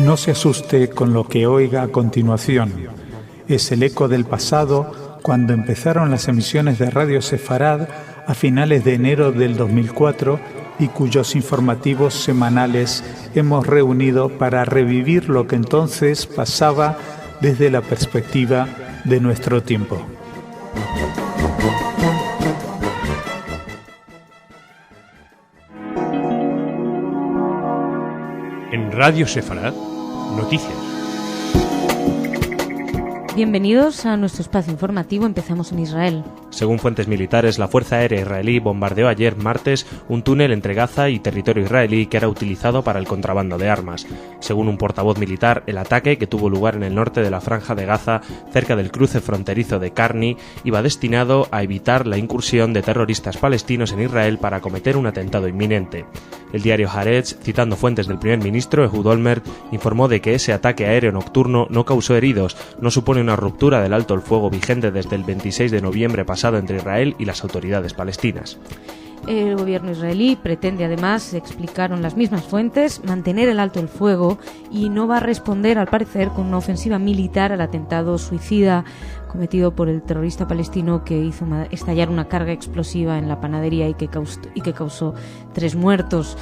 No se asuste con lo que oiga a continuación. Es el eco del pasado cuando empezaron las emisiones de Radio Sefarad a finales de enero del 2004 y cuyos informativos semanales hemos reunido para revivir lo que entonces pasaba desde la perspectiva de nuestro tiempo. En Radio Sefarad, noticias. Bienvenidos a nuestro espacio informativo. Empezamos en Israel. Según fuentes militares, la Fuerza Aérea Israelí bombardeó ayer martes un túnel entre Gaza y territorio israelí que era utilizado para el contrabando de armas. Según un portavoz militar, el ataque, que tuvo lugar en el norte de la Franja de Gaza, cerca del cruce fronterizo de Karni, iba destinado a evitar la incursión de terroristas palestinos en Israel para cometer un atentado inminente. El diario Haaretz, citando fuentes del primer ministro Ehud Olmert, informó de que ese ataque aéreo nocturno no causó heridos, no supone una ruptura del alto el fuego vigente desde el 26 de noviembre pasado entre Israel y las autoridades palestinas. El gobierno israelí pretende, además, explicaron las mismas fuentes, mantener el alto el fuego y no va a responder, al parecer, con una ofensiva militar al atentado suicida cometido por el terrorista palestino que hizo estallar una carga explosiva en la panadería y que causó 3 muertos.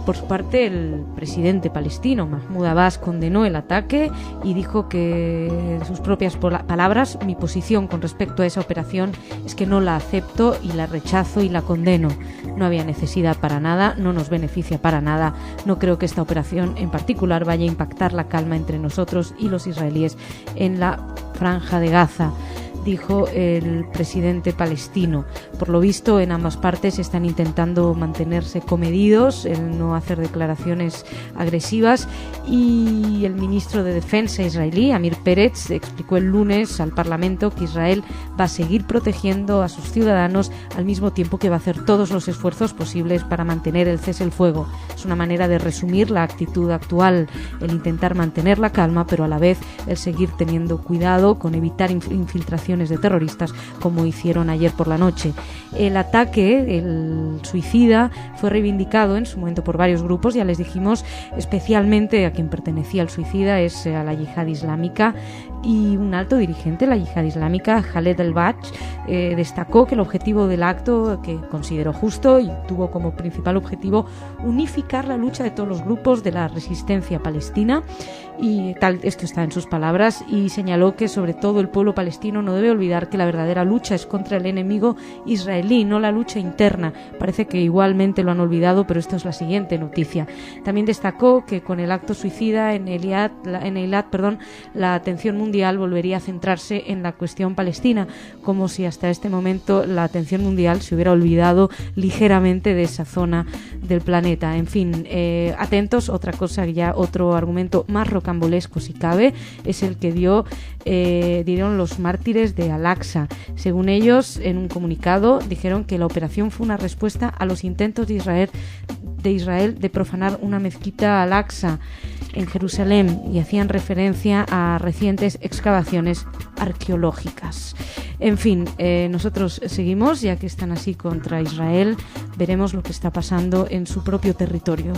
Por su parte, el presidente palestino, Mahmoud Abbas, condenó el ataque y dijo que, en sus propias palabras, mi posición con respecto a esa operación es que no la acepto y la rechazo y la condeno. No había necesidad para nada, no nos beneficia para nada. No creo que esta operación en particular vaya a impactar la calma entre nosotros y los israelíes en la Franja de Gaza, dijo el presidente palestino. Por lo visto, en ambas partes están intentando mantenerse comedidos, el no hacer declaraciones agresivas, y el ministro de Defensa israelí, Amir Peretz, explicó el lunes al Parlamento que Israel va a seguir protegiendo a sus ciudadanos al mismo tiempo que va a hacer todos los esfuerzos posibles para mantener el cese el fuego. Es una manera de resumir la actitud actual, el intentar mantener la calma, pero a la vez el seguir teniendo cuidado con evitar infiltración de terroristas como hicieron ayer por la noche. El ataque, el suicida, fue reivindicado en su momento por varios grupos, ya les dijimos, especialmente a quien pertenecía el suicida es a la Yihad Islámica, y un alto dirigente de la Yihad Islámica, Khaled El-Bach, destacó que el objetivo del acto, que consideró justo y tuvo como principal objetivo unificar la lucha de todos los grupos de la resistencia palestina, y tal, esto está en sus palabras, y señaló que sobre todo el pueblo palestino no debe olvidar que la verdadera lucha es contra el enemigo israelí, no la lucha interna. Parece que igualmente lo han olvidado, pero esto es la siguiente noticia. También destacó que con el acto suicida en Eilat, la atención mundial volvería a centrarse en la cuestión palestina, como si hasta este momento la atención mundial se hubiera olvidado ligeramente de esa zona del planeta. En fin, atentos, otra cosa, ya otro argumento más rocambolesco si cabe, es el que dieron los mártires de Al-Aqsa. Según ellos, en un comunicado, dijeron que la operación fue una respuesta a los intentos de Israel de profanar una mezquita Al-Aqsa en Jerusalén, y hacían referencia a recientes excavaciones arqueológicas. En fin, nosotros seguimos, ya que están así contra Israel, veremos lo que está pasando en su propio territorio.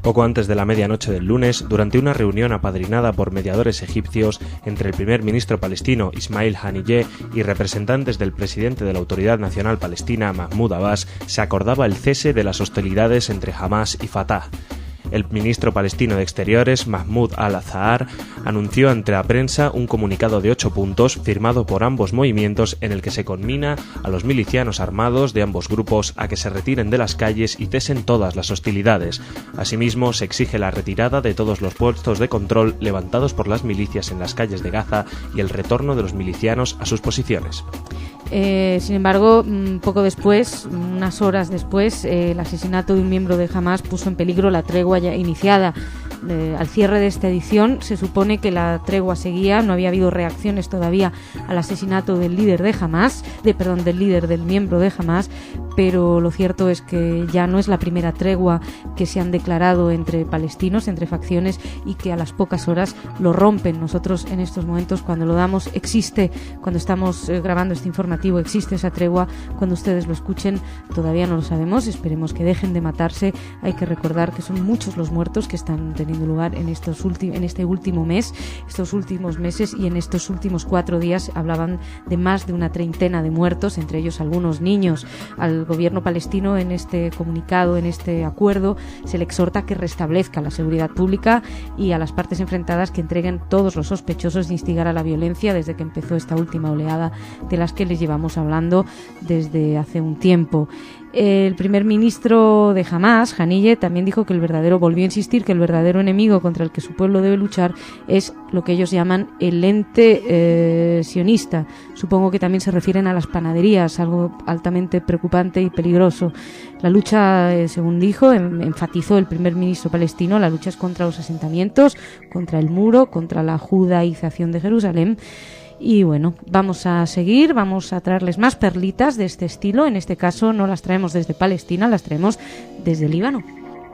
Poco antes de la medianoche del lunes, durante una reunión apadrinada por mediadores egipcios entre el primer ministro palestino Ismail Haniyeh y representantes del presidente de la Autoridad Nacional Palestina Mahmoud Abbas, se acordaba el cese de las hostilidades entre Hamas y Fatah. El ministro palestino de Exteriores, Mahmoud al-Zahar, anunció ante la prensa un comunicado de 8 puntos firmado por ambos movimientos en el que se conmina a los milicianos armados de ambos grupos a que se retiren de las calles y cesen todas las hostilidades. Asimismo, se exige la retirada de todos los puestos de control levantados por las milicias en las calles de Gaza y el retorno de los milicianos a sus posiciones. Sin embargo, poco después, unas horas después, el asesinato de un miembro de Hamas puso en peligro la tregua ya iniciada. Al cierre de esta edición se supone que la tregua seguía, no había habido reacciones todavía al asesinato del líder de Hamas, del miembro de Hamas, pero lo cierto es que ya no es la primera tregua que se han declarado entre palestinos, entre facciones, y que a las pocas horas lo rompen. Nosotros en estos momentos, cuando lo damos, existe, cuando estamos grabando este informativo, existe esa tregua. Cuando ustedes lo escuchen, todavía no lo sabemos, esperemos que dejen de matarse. Hay que recordar que son muchos los muertos que están teniendo teniendo lugar en este último mes, estos últimos meses, y en estos últimos 4 días hablaban de más de una treintena de muertos, entre ellos algunos niños. Al gobierno palestino, en este comunicado, en este acuerdo, se le exhorta a que restablezca la seguridad pública y a las partes enfrentadas que entreguen todos los sospechosos de instigar a la violencia desde que empezó esta última oleada de las que les llevamos hablando desde hace un tiempo. El primer ministro de Hamás, Haniyeh, también dijo que volvió a insistir que el verdadero enemigo contra el que su pueblo debe luchar es lo que ellos llaman el ente sionista. Supongo que también se refieren a las panaderías, algo altamente preocupante y peligroso. La lucha, según dijo, enfatizó el primer ministro palestino, la lucha es contra los asentamientos, contra el muro, contra la judaización de Jerusalén. Y bueno, vamos a seguir, vamos a traerles más perlitas de este estilo. En este caso no las traemos desde Palestina, las traemos desde Líbano.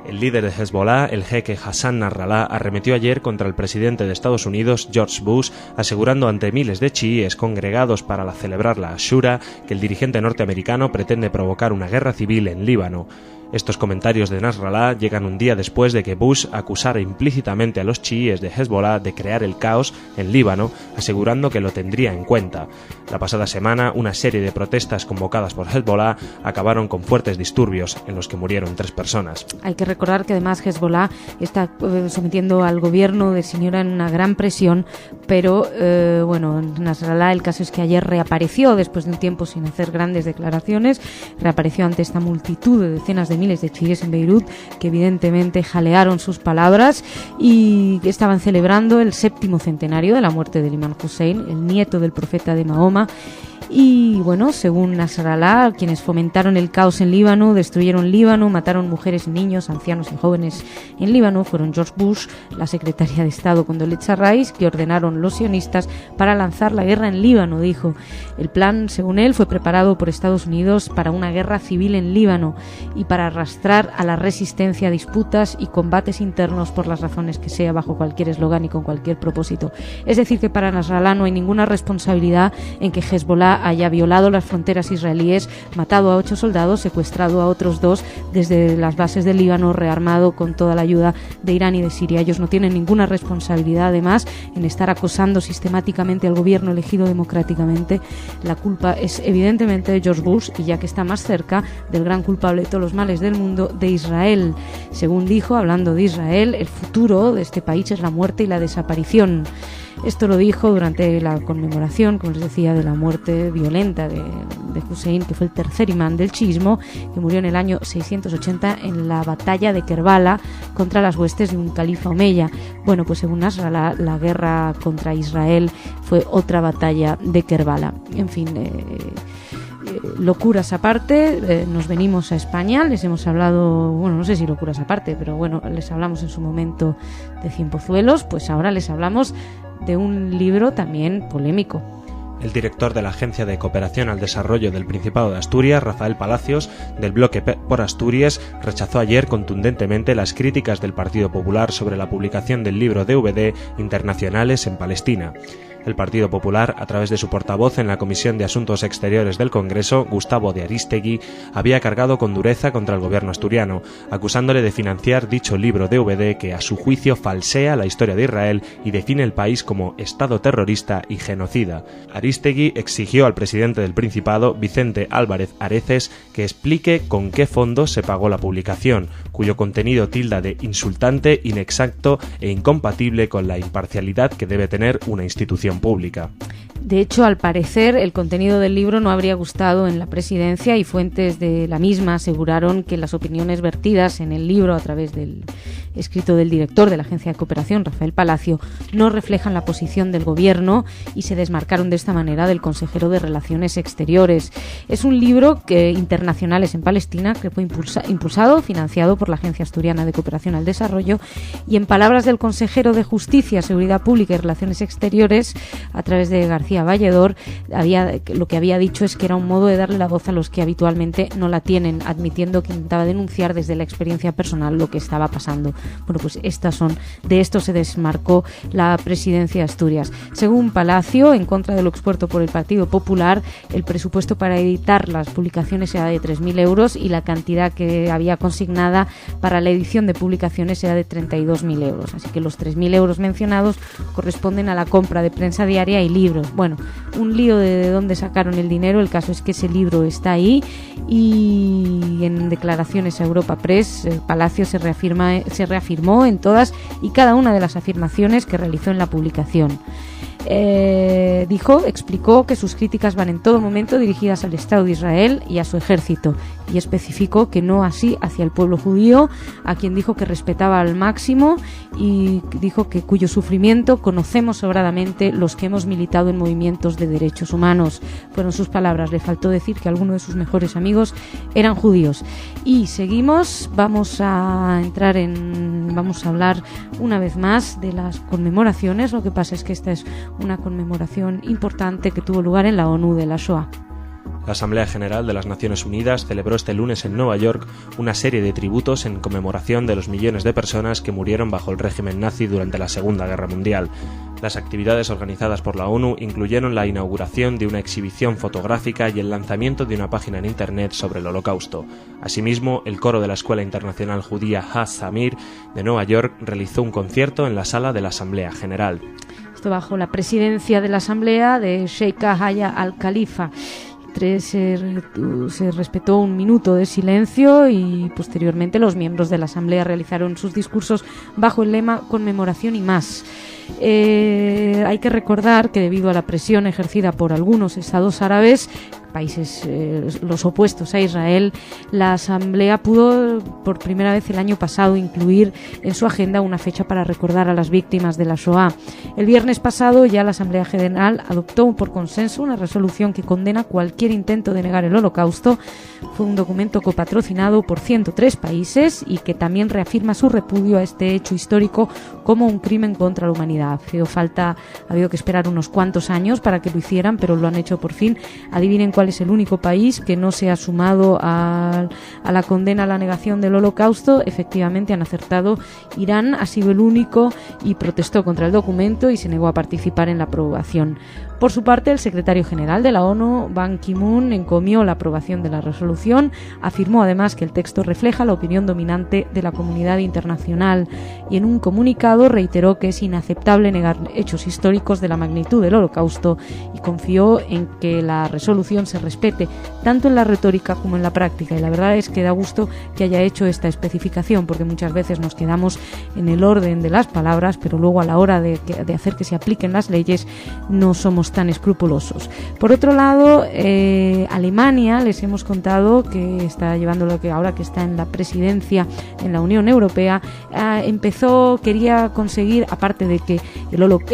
El líder de Hezbollah, el jeque Hassan Nasrallah, arremetió ayer contra el presidente de Estados Unidos, George Bush, asegurando ante miles de chiíes congregados para celebrar la Ashura que el dirigente norteamericano pretende provocar una guerra civil en Líbano. Estos comentarios de Nasrallah llegan un día después de que Bush acusara implícitamente a los chiíes de Hezbollah de crear el caos en Líbano, asegurando que lo tendría en cuenta. La pasada semana, una serie de protestas convocadas por Hezbollah acabaron con fuertes disturbios, en los que murieron 3 personas. Hay que recordar que además Hezbollah está sometiendo al gobierno de Siniora en una gran presión, pero Nasrallah, el caso es que ayer reapareció después de un tiempo sin hacer grandes declaraciones, reapareció ante esta multitud de decenas de miles de chiíes en Beirut que evidentemente jalearon sus palabras y que estaban celebrando el 7º centenario de la muerte del imam Hussein, el nieto del profeta de Mahoma. Y bueno, según Nasrallah, quienes fomentaron el caos en Líbano, destruyeron Líbano, mataron mujeres, niños, ancianos y jóvenes en Líbano, fueron George Bush, la secretaria de Estado Condoleezza Rice, que ordenaron los sionistas para lanzar la guerra en Líbano, dijo. El plan, según él, fue preparado por Estados Unidos para una guerra civil en Líbano y para arrastrar a la resistencia a disputas y combates internos por las razones que sea, bajo cualquier eslogan y con cualquier propósito. Es decir, que para Nasrallah no hay ninguna responsabilidad en que Hezbollah haya violado las fronteras israelíes, matado a 8 soldados, secuestrado a otros 2 desde las bases del Líbano, rearmado con toda la ayuda de Irán y de Siria. Ellos no tienen ninguna responsabilidad, además, en estar acosando sistemáticamente al gobierno elegido democráticamente. La culpa es evidentemente de George Bush, y ya que está más cerca del gran culpable de todos los males del mundo, de Israel. Según dijo, hablando de Israel, el futuro de este país es la muerte y la desaparición. Esto lo dijo durante la conmemoración, como les decía, de la muerte violenta de Hussein, que fue el tercer imán del chiismo, que murió en el año 680 en la batalla de Kerbala contra las huestes de un califa omeya. Bueno, pues según Nasrallah, la guerra contra Israel fue otra batalla de Kerbala. En fin, locuras aparte, nos venimos a España, les hemos hablado, bueno, no sé si locuras aparte, pero bueno, les hablamos en su momento de Cienpozuelos, pues ahora les hablamos de un libro también polémico. El director de la Agencia de Cooperación al Desarrollo del Principado de Asturias, Rafael Palacios, del bloque por Asturias, rechazó ayer contundentemente las críticas del Partido Popular sobre la publicación del libro DVD Internacionales en Palestina. El Partido Popular, a través de su portavoz en la Comisión de Asuntos Exteriores del Congreso, Gustavo de Arístegui, había cargado con dureza contra el gobierno asturiano, acusándole de financiar dicho libro DVD que, a su juicio, falsea la historia de Israel y define el país como Estado terrorista y genocida. Arístegui exigió al presidente del Principado, Vicente Álvarez Areces, que explique con qué fondos se pagó la publicación, cuyo contenido tilda de insultante, inexacto e incompatible con la imparcialidad que debe tener una institución pública. De hecho, al parecer, el contenido del libro no habría gustado en la presidencia y fuentes de la misma aseguraron que las opiniones vertidas en el libro a través del escrito del director de la Agencia de Cooperación, Rafael Palacio, no reflejan la posición del gobierno y se desmarcaron de esta manera del consejero de Relaciones Exteriores. Es un libro Internacionales en Palestina, que fue impulsado, financiado por la Agencia Asturiana de Cooperación al Desarrollo, y en palabras del consejero de Justicia, Seguridad Pública y Relaciones Exteriores, a través de García Valledor, lo que había dicho es que era un modo de darle la voz a los que habitualmente no la tienen, admitiendo que intentaba denunciar desde la experiencia personal lo que estaba pasando. Bueno, pues de esto se desmarcó la presidencia de Asturias. Según Palacio, en contra de lo expuesto por el Partido Popular, el presupuesto para editar las publicaciones era de 3.000 euros y la cantidad que había consignada para la edición de publicaciones era de 32.000 euros. Así que los 3.000 euros mencionados corresponden a la compra de prensa diaria y libros. Bueno, un lío de dónde sacaron el dinero. El caso es que ese libro está ahí y en declaraciones a Europa Press, Palacio se reafirmó en todas y cada una de las afirmaciones que realizó en la publicación. Explicó que sus críticas van en todo momento dirigidas al Estado de Israel y a su ejército, y especificó que no así hacia el pueblo judío, a quien dijo que respetaba al máximo, y dijo que cuyo sufrimiento conocemos sobradamente los que hemos militado en movimientos de derechos humanos. Fueron sus palabras. Le faltó decir que algunos de sus mejores amigos eran judíos. Y seguimos, vamos a hablar una vez más de las conmemoraciones. Lo que pasa es que esta es una conmemoración importante que tuvo lugar en la ONU de la Shoah. La Asamblea General de las Naciones Unidas celebró este lunes en Nueva York una serie de tributos en conmemoración de los millones de personas que murieron bajo el régimen nazi durante la Segunda Guerra Mundial. Las actividades organizadas por la ONU incluyeron la inauguración de una exhibición fotográfica y el lanzamiento de una página en Internet sobre el Holocausto. Asimismo, el coro de la Escuela Internacional Judía HaSamir de Nueva York realizó un concierto en la sala de la Asamblea General. Esto bajo la presidencia de la Asamblea de Sheikh Yahya al-Khalifa. Se respetó un minuto de silencio y posteriormente los miembros de la Asamblea realizaron sus discursos bajo el lema Conmemoración y más. Hay que recordar que debido a la presión ejercida por algunos estados árabes, países los opuestos a Israel, la Asamblea pudo por primera vez el año pasado incluir en su agenda una fecha para recordar a las víctimas de la Shoah. El viernes pasado ya la Asamblea General adoptó por consenso una resolución que condena cualquier intento de negar el Holocausto. Fue un documento copatrocinado por 103 países y que también reafirma su repudio a este hecho histórico como un crimen contra la humanidad. Ha habido que esperar unos cuantos años para que lo hicieran, pero lo han hecho por fin. Adivinen cuál es el único país que no se ha sumado a la condena a la negación del Holocausto. Efectivamente han acertado. Irán ha sido el único y protestó contra el documento y se negó a participar en la aprobación. Por su parte, el secretario general de la ONU, Ban Ki-moon, encomió la aprobación de la resolución. Afirmó además que el texto refleja la opinión dominante de la comunidad internacional y en un comunicado reiteró que es inaceptable negar hechos históricos de la magnitud del Holocausto y confió en que la resolución se respete tanto en la retórica como en la práctica. Y la verdad es que da gusto que haya hecho esta especificación, porque muchas veces nos quedamos en el orden de las palabras, pero luego a la hora de hacer que se apliquen las leyes no somos tan escrupulosos. Por otro lado, Alemania, les hemos contado que está llevando ahora que está en la presidencia en la Unión Europea, quería conseguir, aparte de que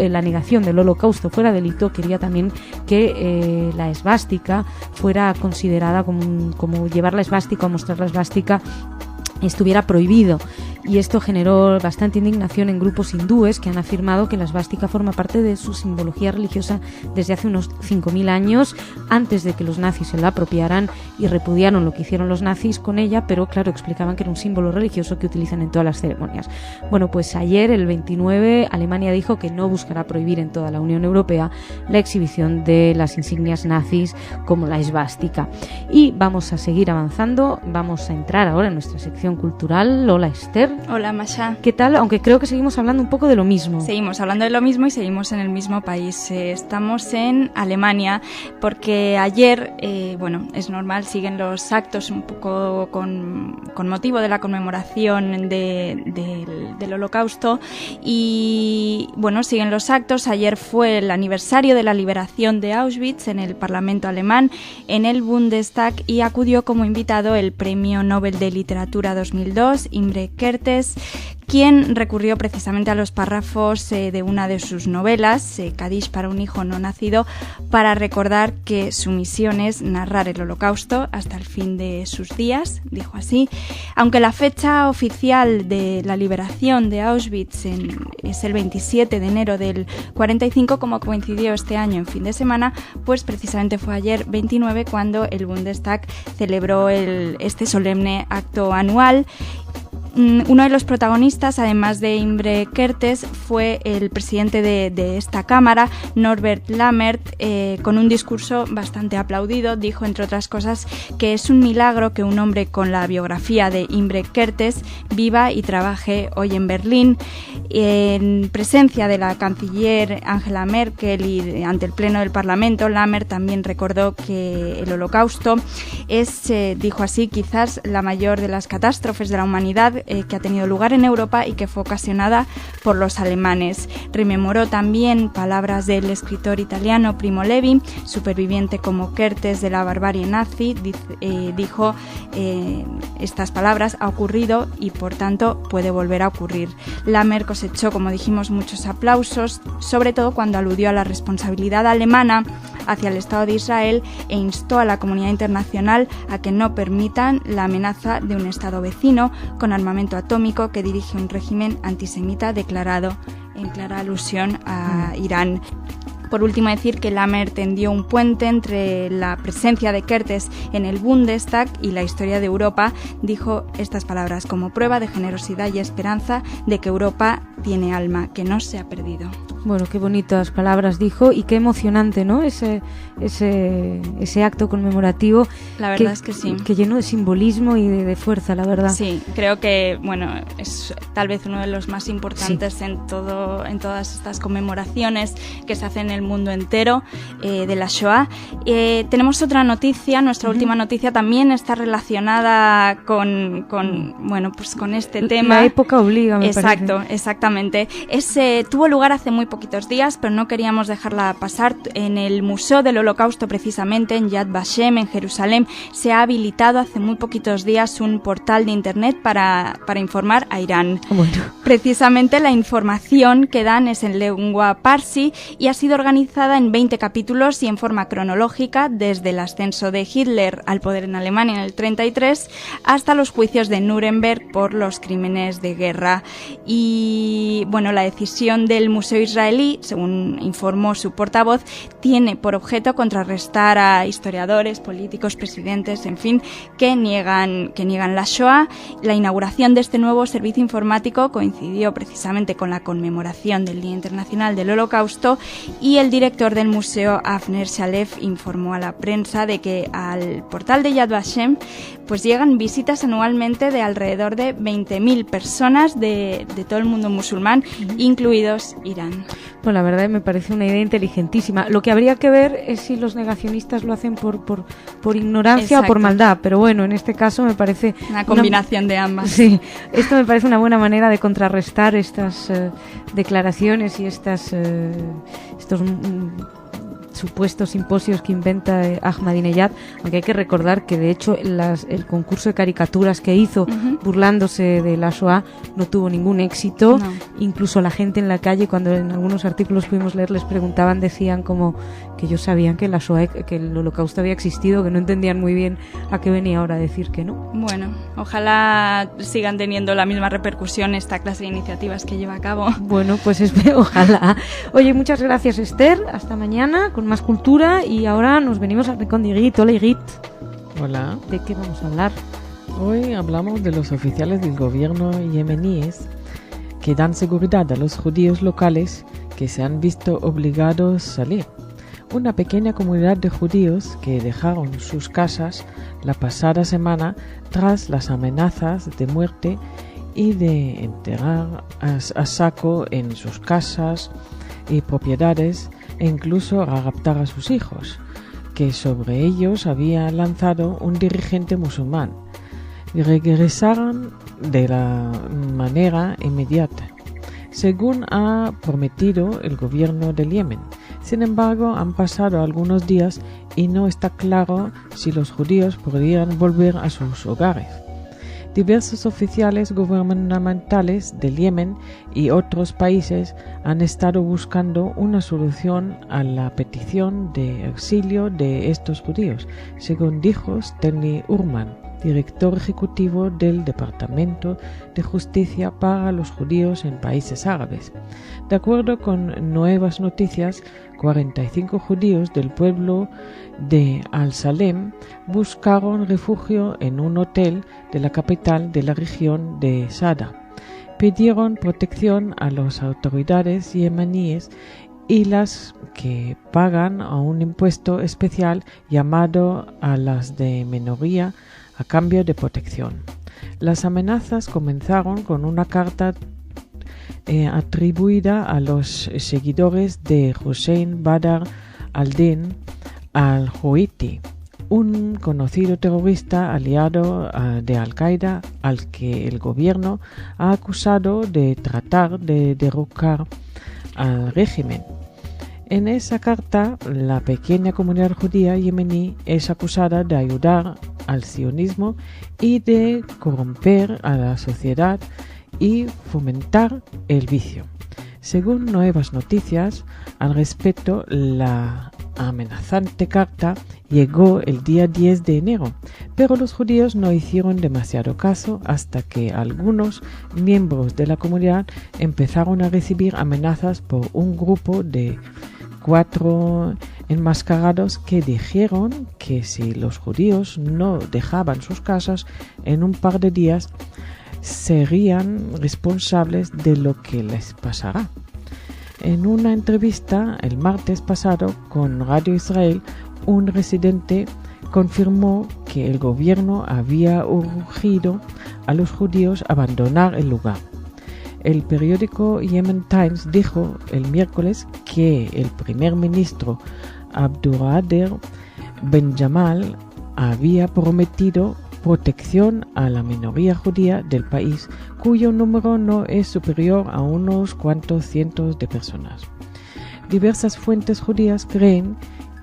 la negación del Holocausto fuera delito, quería también que la esvástica fuera considerada como llevar la esvástica o mostrar la esvástica estuviera prohibido. Y esto generó bastante indignación en grupos hindúes que han afirmado que la esvástica forma parte de su simbología religiosa desde hace unos 5.000 años, antes de que los nazis se la apropiaran, y repudiaron lo que hicieron los nazis con ella, pero claro, explicaban que era un símbolo religioso que utilizan en todas las ceremonias. Bueno, pues ayer, el 29, Alemania dijo que no buscará prohibir en toda la Unión Europea la exhibición de las insignias nazis como la esvástica. Y vamos a seguir avanzando, vamos a entrar ahora en nuestra sección cultural. Hola, Esther. Hola, Masha. ¿Qué tal? Aunque creo que seguimos hablando un poco de lo mismo. Seguimos hablando de lo mismo y seguimos en el mismo país. Estamos en Alemania porque ayer, es normal, siguen los actos un poco con motivo de la conmemoración del Holocausto y, siguen los actos. Ayer fue el aniversario de la liberación de Auschwitz en el Parlamento alemán, en el Bundestag, y acudió como invitado el Premio Nobel de Literatura 2002, Imre Kertész, quien recurrió precisamente a los párrafos de una de sus novelas, Kadish para un hijo no nacido, para recordar que su misión es narrar el Holocausto hasta el fin de sus días, dijo así. Aunque la fecha oficial de la liberación de Auschwitz es el 27 de enero del 45, como coincidió este año en fin de semana, pues precisamente fue ayer 29 cuando el Bundestag celebró este solemne acto anual. Uno de los protagonistas, además de Imre Kertész, fue el presidente de esta Cámara, Norbert Lammert, con un discurso bastante aplaudido. Dijo, entre otras cosas, que es un milagro que un hombre con la biografía de Imre Kertész viva y trabaje hoy en Berlín. En presencia de la canciller Angela Merkel y ante el Pleno del Parlamento, Lammert también recordó que el Holocausto es, dijo así, quizás la mayor de las catástrofes de la humanidad que ha tenido lugar en Europa y que fue ocasionada por los alemanes. Rememoró también palabras del escritor italiano Primo Levi, superviviente como Kertész de la barbarie nazi. Dijo estas palabras: ha ocurrido y por tanto puede volver a ocurrir. Lammert cosechó, como dijimos, muchos aplausos, sobre todo cuando aludió a la responsabilidad alemana hacia el Estado de Israel e instó a la comunidad internacional a que no permitan la amenaza de un Estado vecino con armamento atómico que dirige un régimen antisemita declarado en clara alusión a Irán. Por último, decir que Lammert tendió un puente entre la presencia de Kertész en el Bundestag y la historia de Europa. Dijo estas palabras: como prueba de generosidad y esperanza de que Europa tiene alma, que no se ha perdido. Bueno, qué bonitas palabras dijo y qué emocionante, ¿no? Ese acto conmemorativo. La verdad es que sí. Que lleno de simbolismo y de fuerza, la verdad. Sí, creo que, bueno, es tal vez uno de los más importantes en todas estas conmemoraciones que se hacen en el mundo entero de la Shoah. Tenemos otra noticia, nuestra última noticia también está relacionada con este tema. La época obliga, me parece. Exactamente. Tuvo lugar hace muy poquitos días, pero no queríamos dejarla pasar. En el Museo del Holocausto, precisamente en Yad Vashem, en Jerusalén, se ha habilitado hace muy poquitos días un portal de internet para informar a Irán. Bueno. Precisamente la información que dan es en lengua parsi y ha sido organizada en 20 capítulos y en forma cronológica, desde el ascenso de Hitler al poder en Alemania en el 33 hasta los juicios de Nuremberg por los crímenes de guerra. Y bueno, la decisión del Museo Israelí, según informó su portavoz, tiene por objeto contrarrestar a historiadores, políticos, presidentes, en fin, que niegan la Shoah. La inauguración de este nuevo servicio informático coincidió precisamente con la conmemoración del Día Internacional del Holocausto y el director del museo, Avner Shalev, informó a la prensa de que al portal de Yad Vashem pues llegan visitas anualmente de alrededor de 20.000 personas de todo el mundo musulmán, incluidos Irán. Pues la verdad me parece una idea inteligentísima. Lo que habría que ver es si los negacionistas lo hacen por ignorancia o por maldad, pero bueno, en este caso me parece una combinación de ambas. Sí, esto me parece una buena manera de contrarrestar estas declaraciones y estos supuestos simposios que inventa Ahmadinejad, aunque hay que recordar que de hecho el concurso de caricaturas que hizo burlándose de la Shoah no tuvo ningún éxito. No. Incluso la gente en la calle, cuando en algunos artículos pudimos leer, les preguntaban, decían como que ellos sabían que la Shoah, que el Holocausto había existido, que no entendían muy bien a qué venía ahora a decir que no. Bueno, ojalá sigan teniendo la misma repercusión esta clase de iniciativas que lleva a cabo. Bueno, pues ojalá. Oye, muchas gracias, Esther. Hasta mañana con más cultura y ahora nos venimos al rincón de Igrit. Hola, Igrit. Hola. ¿De qué vamos a hablar? Hoy hablamos de los oficiales del gobierno yemeníes que dan seguridad a los judíos locales que se han visto obligados a salir. Una pequeña comunidad de judíos que dejaron sus casas la pasada semana tras las amenazas de muerte y de enterrar a saco en sus casas y propiedades e incluso a raptar a sus hijos, que sobre ellos había lanzado un dirigente musulmán. Regresaron de la manera inmediata, según ha prometido el gobierno del Yemen. Sin embargo, han pasado algunos días y no está claro si los judíos podrían volver a sus hogares. Diversos oficiales gubernamentales del Yemen y otros países han estado buscando una solución a la petición de exilio de estos judíos, según dijo Stanley Urman, director ejecutivo del Departamento de Justicia para los Judíos en Países Árabes. De acuerdo con Nuevas Noticias, 45 judíos del pueblo de Al-Salem buscaron refugio en un hotel de la capital de la región de Sada. Pidieron protección a las autoridades yemeníes y las que pagan a un impuesto especial llamado a las de minoría a cambio de protección. Las amenazas comenzaron con una carta atribuida a los seguidores de Hussein Badr al-Din al-Houthi, un conocido terrorista aliado de Al-Qaeda al que el gobierno ha acusado de tratar de derrocar al régimen. En esa carta, la pequeña comunidad judía yemení es acusada de ayudar al sionismo y de corromper a la sociedad y fomentar el vicio. Según Nuevas Noticias, al respecto, la amenazante carta llegó el día 10 de enero, pero los judíos no hicieron demasiado caso hasta que algunos miembros de la comunidad empezaron a recibir amenazas por un grupo de 4 enmascarados que dijeron que si los judíos no dejaban sus casas en un par de días, serían responsables de lo que les pasará. En una entrevista el martes pasado con Radio Israel, un residente confirmó que el gobierno había urgido a los judíos a abandonar el lugar. El periódico Yemen Times dijo el miércoles que el primer ministro Abdulkader Ben Jamal había prometido protección a la minoría judía del país, cuyo número no es superior a unos cuantos cientos de personas. Diversas fuentes judías creen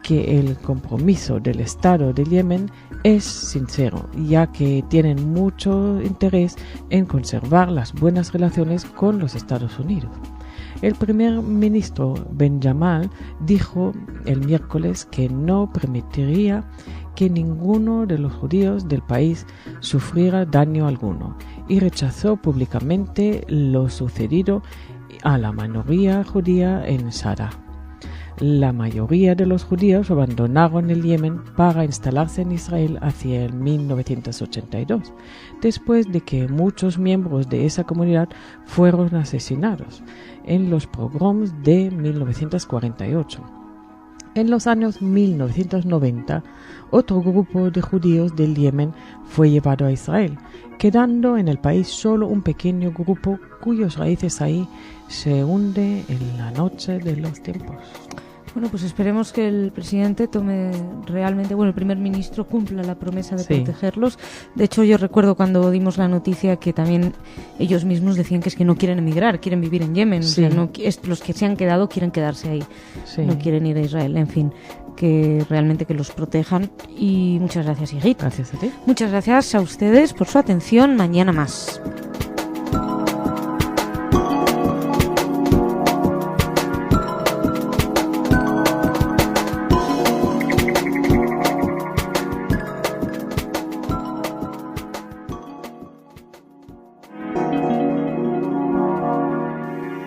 que el compromiso del Estado de Yemen es sincero, ya que tienen mucho interés en conservar las buenas relaciones con los Estados Unidos. El primer ministro Ben Jamal dijo el miércoles que no permitiría que ninguno de los judíos del país sufriera daño alguno y rechazó públicamente lo sucedido a la minoría judía en Sada. La mayoría de los judíos abandonaron el Yemen para instalarse en Israel hacia el 1982, después de que muchos miembros de esa comunidad fueron asesinados en los pogroms de 1948. En los años 1990, otro grupo de judíos del Yemen fue llevado a Israel, quedando en el país solo un pequeño grupo cuyas raíces ahí se hunde en la noche de los tiempos. Bueno, pues esperemos que el presidente tome realmente, el primer ministro cumpla la promesa de protegerlos. De hecho, yo recuerdo cuando dimos la noticia que también ellos mismos decían que es que no quieren emigrar, quieren vivir en Yemen. Sí. O sea, los que se han quedado quieren quedarse ahí, no quieren ir a Israel. En fin, que realmente que los protejan. Y muchas gracias, Igit. Gracias a ti. Muchas gracias a ustedes por su atención. Mañana más.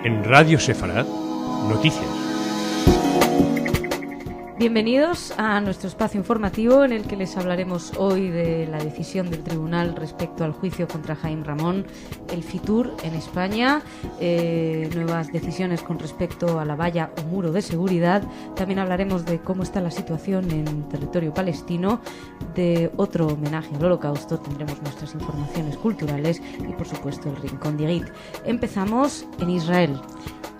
En Radio Sefarad, noticias. Bienvenidos a nuestro espacio informativo en el que les hablaremos hoy de la decisión del tribunal respecto al juicio contra Haim Ramón, el Fitur en España, nuevas decisiones con respecto a la valla o muro de seguridad. También hablaremos de cómo está la situación en territorio palestino, de otro homenaje al Holocausto, tendremos nuestras informaciones culturales y por supuesto el Rincón de Igit. Empezamos en Israel.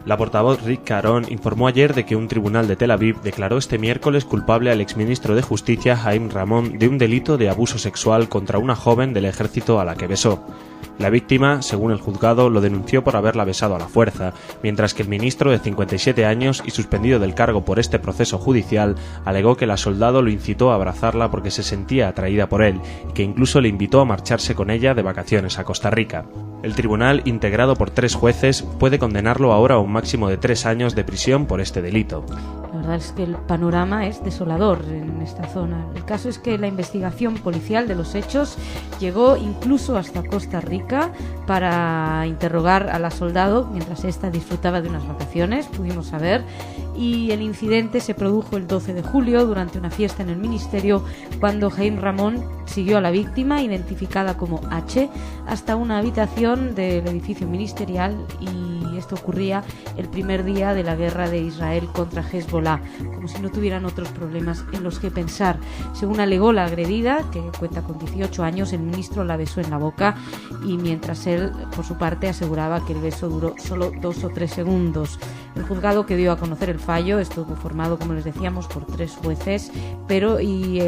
La portavoz Rick Caron informó ayer de que un tribunal de Tel Aviv declaró este miércoles culpable al exministro de Justicia Haim Ramón de un delito de abuso sexual contra una joven del ejército a la que besó. La víctima, según el juzgado, lo denunció por haberla besado a la fuerza, mientras que el ministro, de 57 años y suspendido del cargo por este proceso judicial, alegó que la soldado lo incitó a abrazarla porque se sentía atraída por él y que incluso le invitó a marcharse con ella de vacaciones a Costa Rica. El tribunal, integrado por 3 jueces, puede condenarlo ahora a un máximo de 3 años de prisión por este delito. La verdad es que el panorama es desolador en esta zona. El caso es que la investigación policial de los hechos llegó incluso hasta Costa Rica para interrogar a la soldado mientras ésta disfrutaba de unas vacaciones, pudimos saber, y el incidente se produjo el 12 de julio durante una fiesta en el ministerio cuando Jaime Ramón siguió a la víctima, identificada como H, hasta una habitación del edificio ministerial, y esto ocurría el primer día de la guerra de Israel contra Hezbollah, como si no tuvieran otros problemas en los que pensar. Según alegó la agredida, que cuenta con 18 años, el ministro la besó en la boca, y mientras él, por su parte, aseguraba que el beso duró solo 2 o 3 segundos. El juzgado que dio a conocer el fallo estuvo formado, como les decíamos, por 3 jueces, pero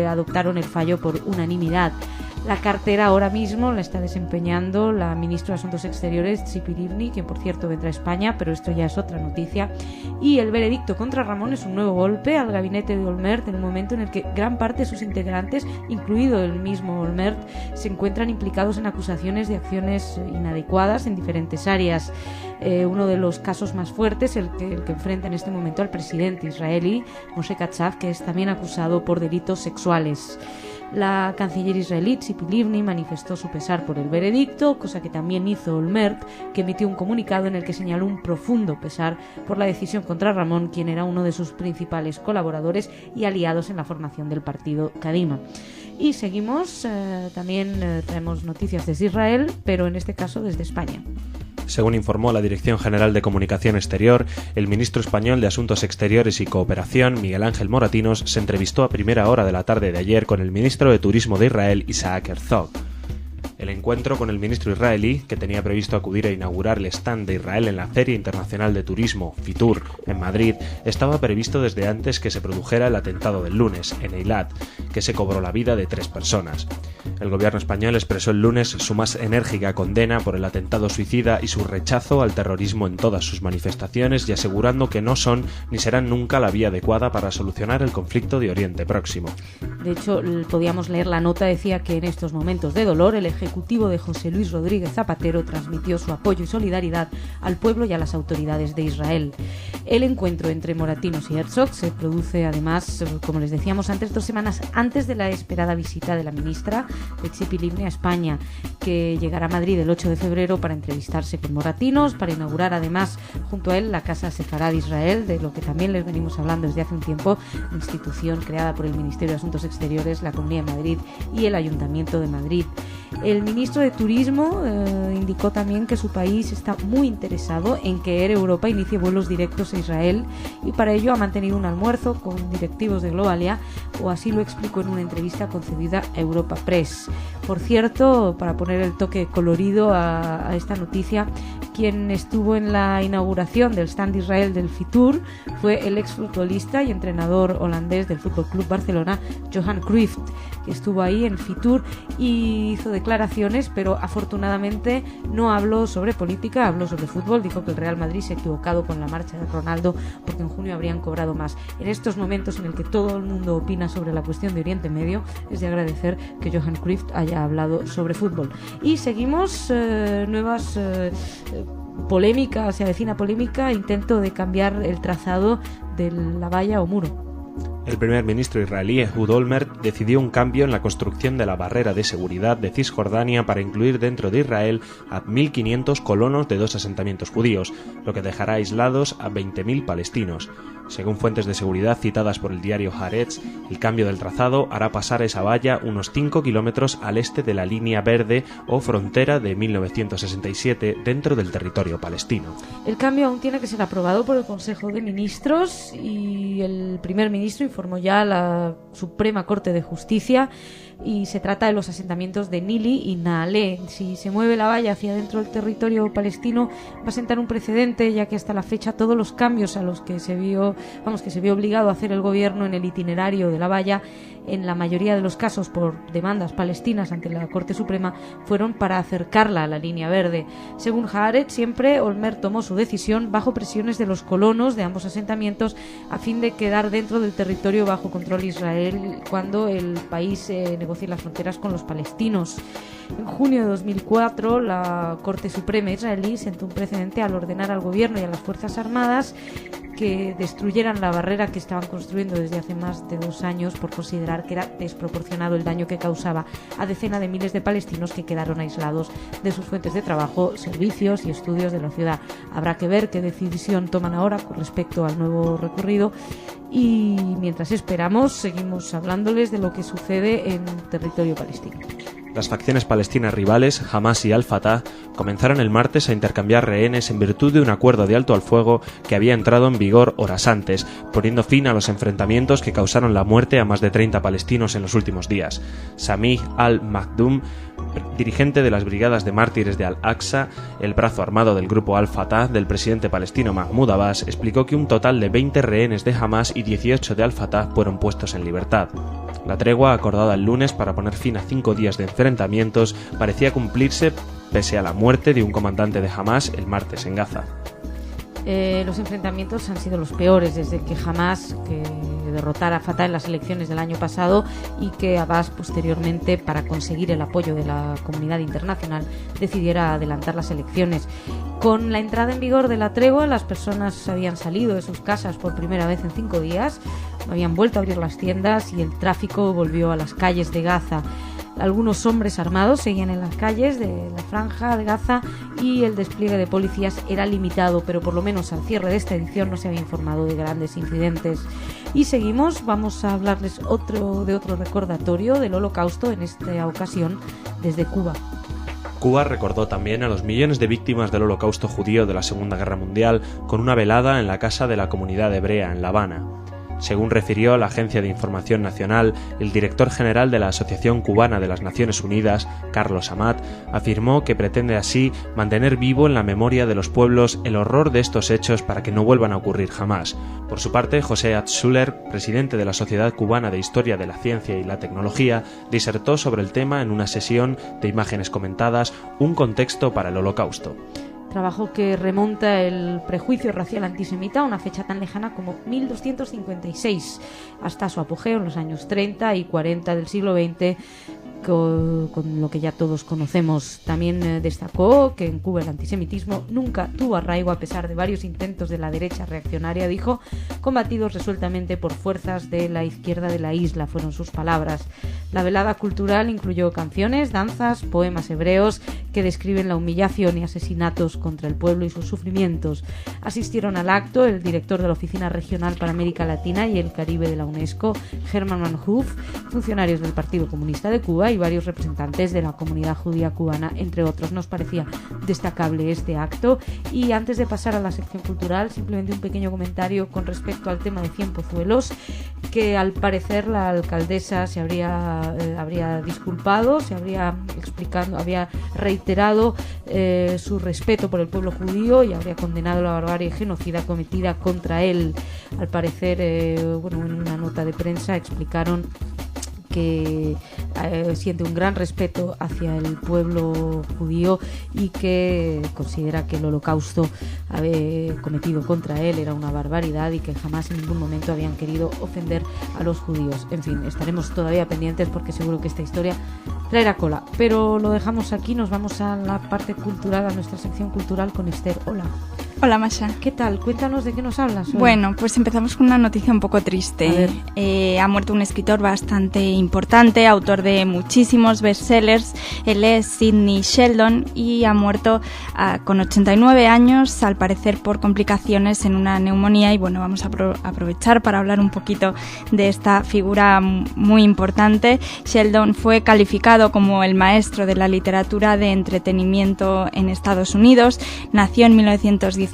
adoptaron el fallo por unanimidad. La cartera ahora mismo la está desempeñando la ministra de Asuntos Exteriores, Tzipi Livni, quien por cierto vendrá a España, pero esto ya es otra noticia. Y el veredicto contra Ramón es un nuevo golpe al gabinete de Olmert en un momento en el que gran parte de sus integrantes, incluido el mismo Olmert, se encuentran implicados en acusaciones de acciones inadecuadas en diferentes áreas. Uno de los casos más fuertes, el que enfrenta en este momento al presidente israelí, Moshe Katsav, que es también acusado por delitos sexuales. La canciller israelí Tzipi Livni manifestó su pesar por el veredicto, cosa que también hizo Olmert, que emitió un comunicado en el que señaló un profundo pesar por la decisión contra Ramón, quien era uno de sus principales colaboradores y aliados en la formación del partido Kadima. Y seguimos, también traemos noticias desde Israel, pero en este caso desde España. Según informó la Dirección General de Comunicación Exterior, el ministro español de Asuntos Exteriores y Cooperación, Miguel Ángel Moratinos, se entrevistó a primera hora de la tarde de ayer con el ministro de Turismo de Israel, Isaac Herzog. El encuentro con el ministro israelí, que tenía previsto acudir a inaugurar el stand de Israel en la Feria Internacional de Turismo, FITUR, en Madrid, estaba previsto desde antes que se produjera el atentado del lunes, en Eilat, que se cobró la vida de 3 personas. El gobierno español expresó el lunes su más enérgica condena por el atentado suicida y su rechazo al terrorismo en todas sus manifestaciones, y asegurando que no son ni serán nunca la vía adecuada para solucionar el conflicto de Oriente Próximo. De hecho, podíamos leer la nota, decía que en estos momentos de dolor el ejecutivo de José Luis Rodríguez Zapatero transmitió su apoyo y solidaridad al pueblo y a las autoridades de Israel. El encuentro entre Moratinos y Herzog se produce además, como les decíamos antes, 2 semanas antes de la esperada visita de la ministra de Tzipi Livni a España, que llegará a Madrid el 8 de febrero para entrevistarse con Moratinos, para inaugurar además junto a él la Casa Sefarad de Israel, de lo que también les venimos hablando desde hace un tiempo, institución creada por el Ministerio de Asuntos Exteriores, la Comunidad de Madrid y el Ayuntamiento de Madrid. El ministro de Turismo indicó también que su país está muy interesado en que Air Europa inicie vuelos directos a Israel, y para ello ha mantenido un almuerzo con directivos de Globalia, o así lo explicó en una entrevista concedida a Europa Press. Por cierto, para poner el toque colorido a esta noticia, quien estuvo en la inauguración del stand de Israel del FITUR fue el exfutbolista y entrenador holandés del Fútbol Club Barcelona, Johan Cruyff, que estuvo ahí en FITUR y hizo declaraciones, pero afortunadamente no habló sobre política, habló sobre fútbol. Dijo que el Real Madrid se ha equivocado con la marcha de Ronaldo porque en junio habrían cobrado más. En estos momentos en el que todo el mundo opina sobre la cuestión de Oriente Medio, es de agradecer que Johan Cruyff haya hablado sobre fútbol. Y seguimos, nuevas polémicas, se avecina polémica, intento de cambiar el trazado de la valla o muro. El primer ministro israelí Ehud Olmert decidió un cambio en la construcción de la barrera de seguridad de Cisjordania para incluir dentro de Israel a 1.500 colonos de 2 asentamientos judíos, lo que dejará aislados a 20.000 palestinos. Según fuentes de seguridad citadas por el diario Haaretz, el cambio del trazado hará pasar esa valla unos 5 kilómetros al este de la línea verde o frontera de 1967 dentro del territorio palestino. El cambio aún tiene que ser aprobado por el Consejo de Ministros, y el primer ministro informó ya a la Suprema Corte de Justicia, y se trata de los asentamientos de Nili y Nahalé. Si se mueve la valla hacia dentro del territorio palestino, va a sentar un precedente, ya que hasta la fecha todos los cambios a los que se vio obligado a hacer el gobierno en el itinerario de la valla, en la mayoría de los casos por demandas palestinas ante la Corte Suprema, fueron para acercarla a la línea verde. Según Haaretz, siempre Olmert tomó su decisión bajo presiones de los colonos de ambos asentamientos, a fin de quedar dentro del territorio bajo control de Israel cuando el país negocie las fronteras con los palestinos. En junio de 2004, la Corte Suprema israelí sentó un precedente al ordenar al gobierno y a las Fuerzas Armadas que destruyeran la barrera que estaban construyendo desde hace más de 2 años por considerar que era desproporcionado el daño que causaba a decenas de miles de palestinos que quedaron aislados de sus fuentes de trabajo, servicios y estudios de la ciudad. Habrá que ver qué decisión toman ahora con respecto al nuevo recorrido, y mientras esperamos seguimos hablándoles de lo que sucede en territorio palestino. Las facciones palestinas rivales, Hamas y Al-Fatah, comenzaron el martes a intercambiar rehenes en virtud de un acuerdo de alto al fuego que había entrado en vigor horas antes, poniendo fin a los enfrentamientos que causaron la muerte a más de 30 palestinos en los últimos días. Samih al-Makdoum, dirigente de las Brigadas de Mártires de Al-Aqsa, el brazo armado del grupo Al-Fatah del presidente palestino Mahmoud Abbas, explicó que un total de 20 rehenes de Hamas y 18 de Al-Fatah fueron puestos en libertad. La tregua, acordada el lunes para poner fin a 5 días de enfrentamientos, parecía cumplirse pese a la muerte de un comandante de Hamas el martes en Gaza. Los enfrentamientos han sido los peores desde que Hamas derrotara a Fatah en las elecciones del año pasado, y que Abbas posteriormente, para conseguir el apoyo de la comunidad internacional, decidiera adelantar las elecciones. Con la entrada en vigor de la tregua, las personas habían salido de sus casas por primera vez en 5 días, habían vuelto a abrir las tiendas y el tráfico volvió a las calles de Gaza. Algunos hombres armados seguían en las calles de la franja de Gaza y el despliegue de policías era limitado, pero por lo menos al cierre de esta edición no se había informado de grandes incidentes. Y seguimos, vamos a hablarles de otro recordatorio del Holocausto, en esta ocasión desde Cuba. Cuba recordó también a los millones de víctimas del Holocausto judío de la Segunda Guerra Mundial con una velada en la casa de la comunidad hebrea en La Habana. Según refirió la Agencia de Información Nacional, el director general de la Asociación Cubana de las Naciones Unidas, Carlos Amat, afirmó que pretende así mantener vivo en la memoria de los pueblos el horror de estos hechos para que no vuelvan a ocurrir jamás. Por su parte, José Atzüller, presidente de la Sociedad Cubana de Historia de la Ciencia y la Tecnología, disertó sobre el tema en una sesión de imágenes comentadas, Un contexto para el Holocausto. Trabajo que remonta el prejuicio racial antisemita a una fecha tan lejana como 1256, hasta su apogeo en los años 30 y 40 del siglo XX, con lo que ya todos conocemos. También destacó que en Cuba el antisemitismo nunca tuvo arraigo a pesar de varios intentos de la derecha reaccionaria, dijo, combatidos resueltamente por fuerzas de la izquierda de la isla, fueron sus palabras. La velada cultural incluyó canciones, danzas, poemas hebreos que describen la humillación y asesinatos contra el pueblo y sus sufrimientos. Asistieron al acto el director de la Oficina Regional para América Latina y el Caribe de la UNESCO, Herman Van Hoof, funcionarios del Partido Comunista de Cuba y varios representantes de la comunidad judía cubana, entre otros. Nos parecía destacable este acto. Y antes de pasar a la sección cultural, simplemente un pequeño comentario con respecto al tema de Cienpozuelos, que al parecer la alcaldesa se habría disculpado, había reiterado su respeto por el pueblo judío y habría condenado la barbarie genocida cometida contra él. Al parecer, en una nota de prensa explicaron que siente un gran respeto hacia el pueblo judío y que considera que el holocausto cometido contra él era una barbaridad y que jamás en ningún momento habían querido ofender a los judíos. En fin, estaremos todavía pendientes porque seguro que esta historia traerá cola. Pero lo dejamos aquí, nos vamos a la parte cultural, a nuestra sección cultural con Esther. Hola. Hola, Masha. ¿Qué tal? Cuéntanos de qué nos hablas hoy. Bueno, pues empezamos con una noticia un poco triste. Ha muerto un escritor bastante importante, autor de muchísimos bestsellers. Él es Sidney Sheldon y ha muerto con 89 años, al parecer por complicaciones en una neumonía. Y bueno, vamos a aprovechar para hablar un poquito de esta figura muy importante. Sheldon fue calificado como el maestro de la literatura de entretenimiento en Estados Unidos. Nació en 1917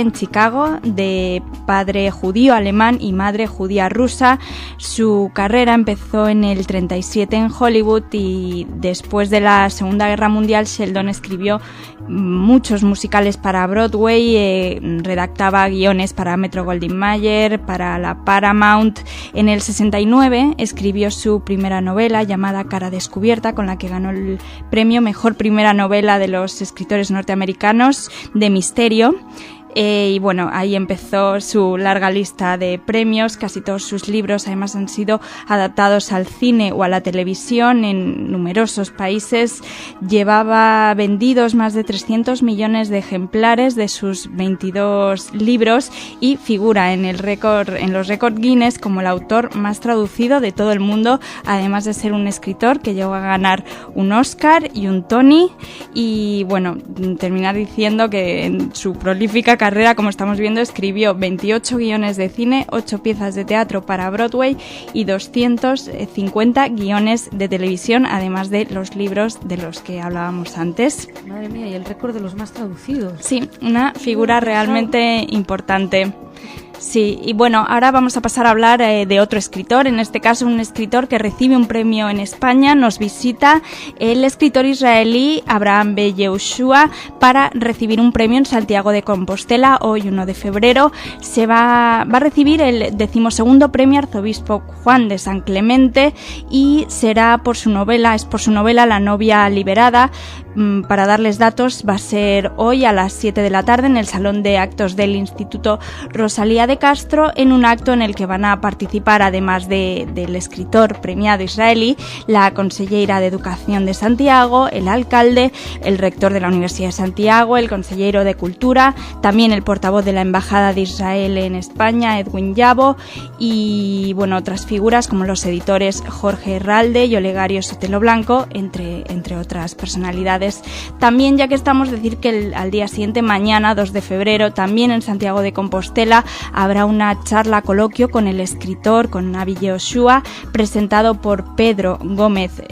en Chicago, de padre judío alemán y madre judía rusa. Su carrera empezó en el 37 en Hollywood y después de la Segunda Guerra Mundial Sheldon escribió muchos musicales para Broadway, redactaba guiones para Metro-Goldwyn-Mayer, para la Paramount. En el 69 escribió su primera novela llamada Cara Descubierta, con la que ganó el premio Mejor Primera Novela de los escritores norteamericanos de misterio. Y bueno, ahí empezó su larga lista de premios. Casi todos sus libros además han sido adaptados al cine o a la televisión en numerosos países. Llevaba vendidos más de 300 millones de ejemplares de sus 22 libros y figura en los récords Guinness como el autor más traducido de todo el mundo, además de ser un escritor que llegó a ganar un Oscar y un Tony. Y bueno, terminar diciendo que en su prolífica carrera, como estamos viendo, escribió 28 guiones de cine, 8 piezas de teatro para Broadway y 250 guiones de televisión, además de los libros de los que hablábamos antes. Madre mía, y el récord de los más traducidos. Sí, una figura realmente importante. Sí, y bueno, ahora vamos a pasar a hablar de otro escritor, en este caso un escritor que recibe un premio en España. Nos visita el escritor israelí Abraham B. Yehoshua para recibir un premio en Santiago de Compostela. Hoy, 1 de febrero, se va a recibir el 12º premio Arzobispo Juan de San Clemente y será por su novela La novia liberada. Para darles datos, va a ser hoy a las 7 de la tarde en el Salón de Actos del Instituto Rosalía de Castro, en un acto en el que van a participar, además del escritor premiado israelí, la consellera de Educación de Santiago, el alcalde, el rector de la Universidad de Santiago, el consejero de Cultura, también el portavoz de la Embajada de Israel en España, Edwin Yabo, y bueno, otras figuras como los editores Jorge Herralde y Olegario Sotelo Blanco, entre otras personalidades. También, ya que estamos, decir que al día siguiente, mañana 2 de febrero, también en Santiago de Compostela, habrá una charla coloquio con el escritor, con Avi Yehoshua, presentado por Pedro Gómez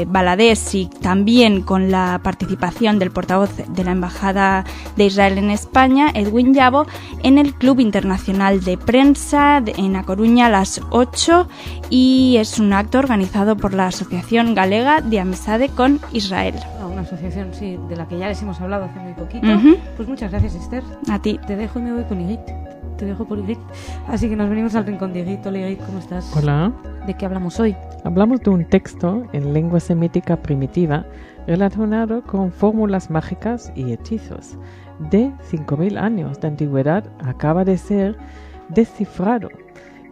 Baladés, y también con la participación del portavoz de la Embajada de Israel en España, Edwin Yabo, en el Club Internacional de Prensa en A Coruña a las 8, y es un acto organizado por la Asociación Galega de Amizade con Israel. Una asociación, sí, de la que ya les hemos hablado hace muy poquito. Pues muchas gracias, Esther. A ti. Te dejo y me voy con Igrit. Te dejo por Igrit. Así que nos venimos al rincón de Igrit. Hola, Igrit, ¿cómo estás? Hola. ¿De qué hablamos hoy? Hablamos de un texto en lengua semítica primitiva relacionado con fórmulas mágicas y hechizos. De 5.000 años de antigüedad, acaba de ser descifrado.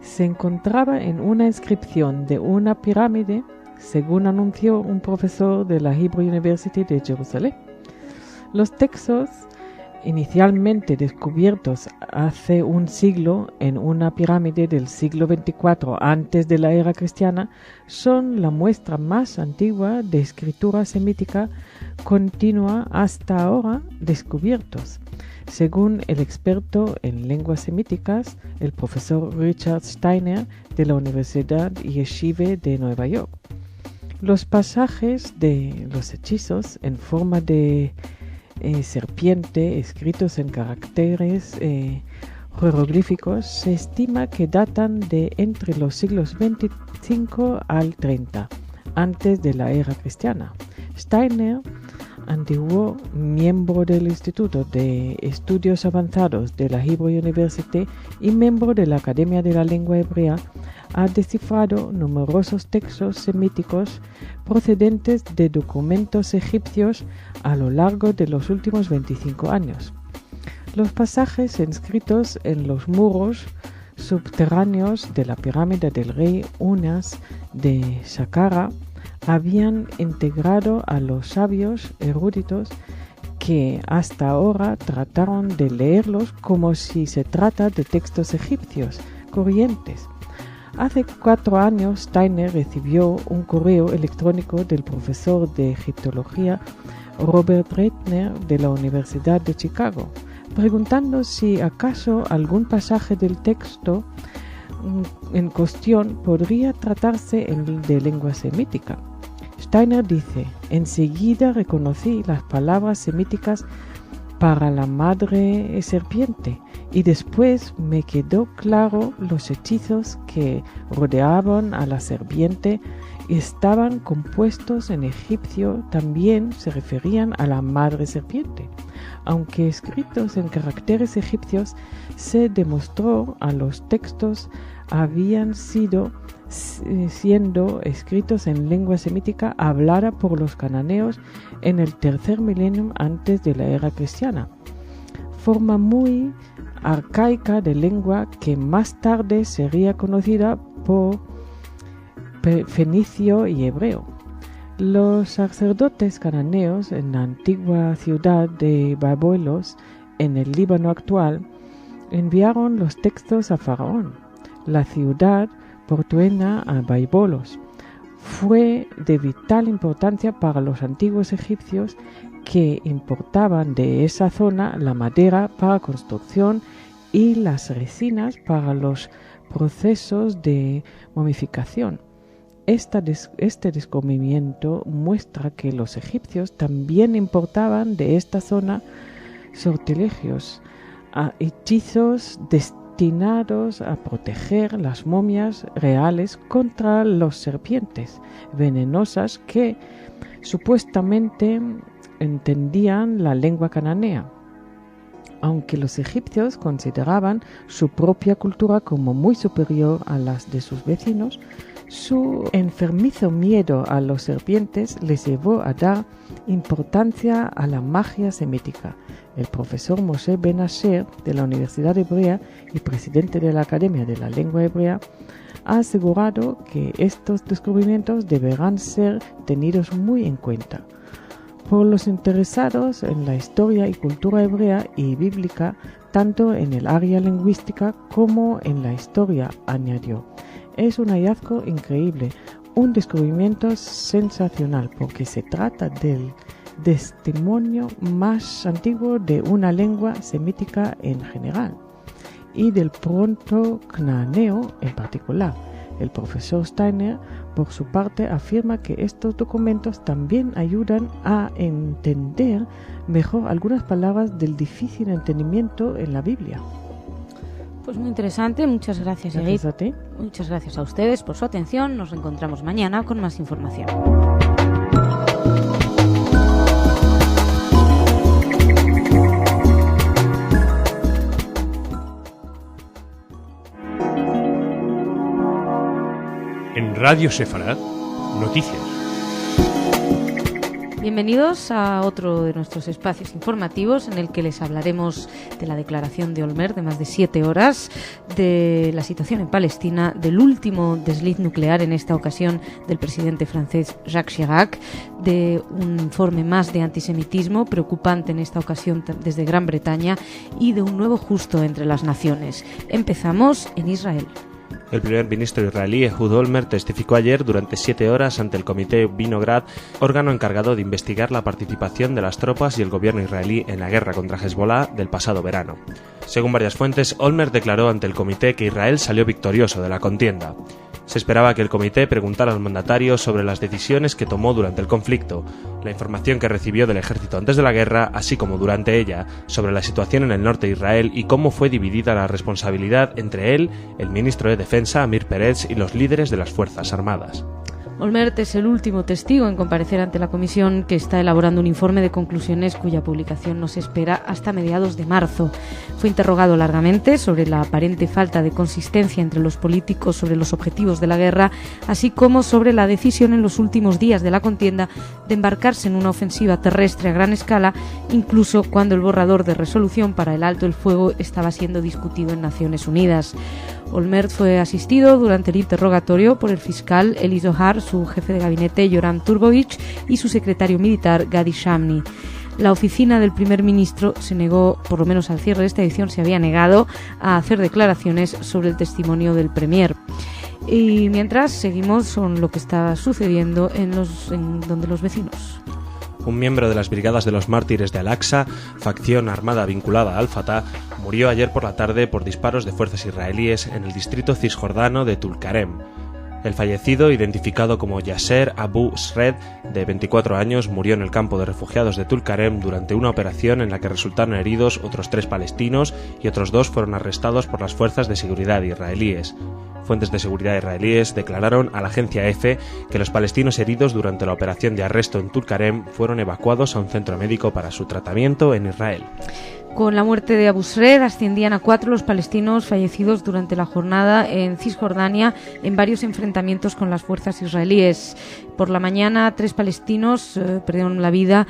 Se encontraba en una inscripción de una pirámide, según anunció un profesor de la Hebrew University de Jerusalén. Los textos, inicialmente descubiertos hace un siglo en una pirámide del siglo XXIV antes de la era cristiana, son la muestra más antigua de escritura semítica continua hasta ahora descubiertos, según el experto en lenguas semíticas, el profesor Richard Steiner de la Universidad Yeshiva de Nueva York. Los pasajes de los hechizos en forma de serpiente, escritos en caracteres jeroglíficos, se estima que datan de entre los siglos 25 al 30, antes de la era cristiana. Steiner, antiguo miembro del Instituto de Estudios Avanzados de la Hebrew University y miembro de la Academia de la Lengua Hebrea, ha descifrado numerosos textos semíticos procedentes de documentos egipcios a lo largo de los últimos 25 años. Los pasajes inscritos en los muros subterráneos de la pirámide del rey Unas de Saqqara habían integrado a los sabios eruditos que hasta ahora trataron de leerlos como si se trata de textos egipcios corrientes. Hace 4 años Steiner recibió un correo electrónico del profesor de egiptología Robert Reitner de la Universidad de Chicago, preguntando si acaso algún pasaje del texto en cuestión podría tratarse de lengua semítica. Steiner dice: enseguida reconocí las palabras semíticas para la madre serpiente, y después me quedó claro los hechizos que rodeaban a la serpiente estaban compuestos en egipcio, también se referían a la madre serpiente. Aunque escritos en caracteres egipcios, se demostró a los textos habían siendo escritos en lengua semítica hablada por los cananeos en el tercer milenio antes de la era cristiana. forma muy arcaica de lengua que más tarde sería conocida por fenicio y hebreo. Los sacerdotes cananeos en la antigua ciudad de Babelos, en el Líbano actual, enviaron los textos a Faraón. La ciudad portuaria a Babelos fue de vital importancia para los antiguos egipcios, que importaban de esa zona la madera para construcción y las resinas para los procesos de momificación. Este descubrimiento muestra que los egipcios también importaban de esta zona sortilegios, hechizos destinados a proteger las momias reales contra las serpientes venenosas que supuestamente entendían la lengua cananea. Aunque los egipcios consideraban su propia cultura como muy superior a las de sus vecinos, su enfermizo miedo a las serpientes les llevó a dar importancia a la magia semítica. El profesor Moshe Ben Asher de la Universidad Hebrea y presidente de la Academia de la Lengua Hebrea ha asegurado que estos descubrimientos deberán ser tenidos muy en cuenta por los interesados en la historia y cultura hebrea y bíblica, tanto en el área lingüística como en la historia, añadió. Es un hallazgo increíble, un descubrimiento sensacional, porque se trata del testimonio más antiguo de una lengua semítica en general y del proto-canaaneo en particular. El profesor Steiner, por su parte, afirma que estos documentos también ayudan a entender mejor algunas palabras del difícil entendimiento en la Biblia. Pues muy interesante, muchas gracias, Edith. Gracias a ti. Muchas gracias a ustedes por su atención. Nos reencontramos mañana con más información. En Radio Sefarad, noticias. Bienvenidos a otro de nuestros espacios informativos en el que les hablaremos de la declaración de Olmert de más de 7 horas, de la situación en Palestina, del último desliz nuclear, en esta ocasión del presidente francés Jacques Chirac, de un informe más de antisemitismo preocupante en esta ocasión desde Gran Bretaña y de un nuevo justo entre las naciones. Empezamos en Israel. El primer ministro israelí Ehud Olmert testificó ayer durante 7 horas ante el Comité Vinograd, órgano encargado de investigar la participación de las tropas y el gobierno israelí en la guerra contra Hezbollah del pasado verano. Según varias fuentes, Olmert declaró ante el comité que Israel salió victorioso de la contienda. Se esperaba que el comité preguntara al mandatario sobre las decisiones que tomó durante el conflicto, la información que recibió del ejército antes de la guerra, así como durante ella, sobre la situación en el norte de Israel y cómo fue dividida la responsabilidad entre él, el ministro de Defensa, Amir Peretz, y los líderes de las Fuerzas Armadas. Olmert es el último testigo en comparecer ante la comisión, que está elaborando un informe de conclusiones cuya publicación no se espera hasta mediados de marzo. Fue interrogado largamente sobre la aparente falta de consistencia entre los políticos sobre los objetivos de la guerra, así como sobre la decisión en los últimos días de la contienda de embarcarse en una ofensiva terrestre a gran escala, incluso cuando el borrador de resolución para el alto el fuego estaba siendo discutido en Naciones Unidas. Olmert fue asistido durante el interrogatorio por el fiscal Eli Zohar, su jefe de gabinete Yoram Turbovich y su secretario militar Gadi Shamni. La oficina del primer ministro se negó, por lo menos al cierre de esta edición, se había negado a hacer declaraciones sobre el testimonio del premier. Y mientras seguimos con lo que está sucediendo en donde los vecinos. Un miembro de las Brigadas de los Mártires de Al-Aqsa, facción armada vinculada al Fatah, murió ayer por la tarde por disparos de fuerzas israelíes en el distrito cisjordano de Tulkarem. El fallecido, identificado como Yasser Abu Sred, de 24 años, murió en el campo de refugiados de Tulkarem durante una operación en la que resultaron heridos otros 3 palestinos y otros 2 fueron arrestados por las fuerzas de seguridad israelíes. Fuentes de seguridad israelíes declararon a la agencia EFE que los palestinos heridos durante la operación de arresto en Tulkarem fueron evacuados a un centro médico para su tratamiento en Israel. Con la muerte de Abu Shred ascendían a 4 los palestinos fallecidos durante la jornada en Cisjordania en varios enfrentamientos con las fuerzas israelíes. Por la mañana, 3 palestinos perdieron la vida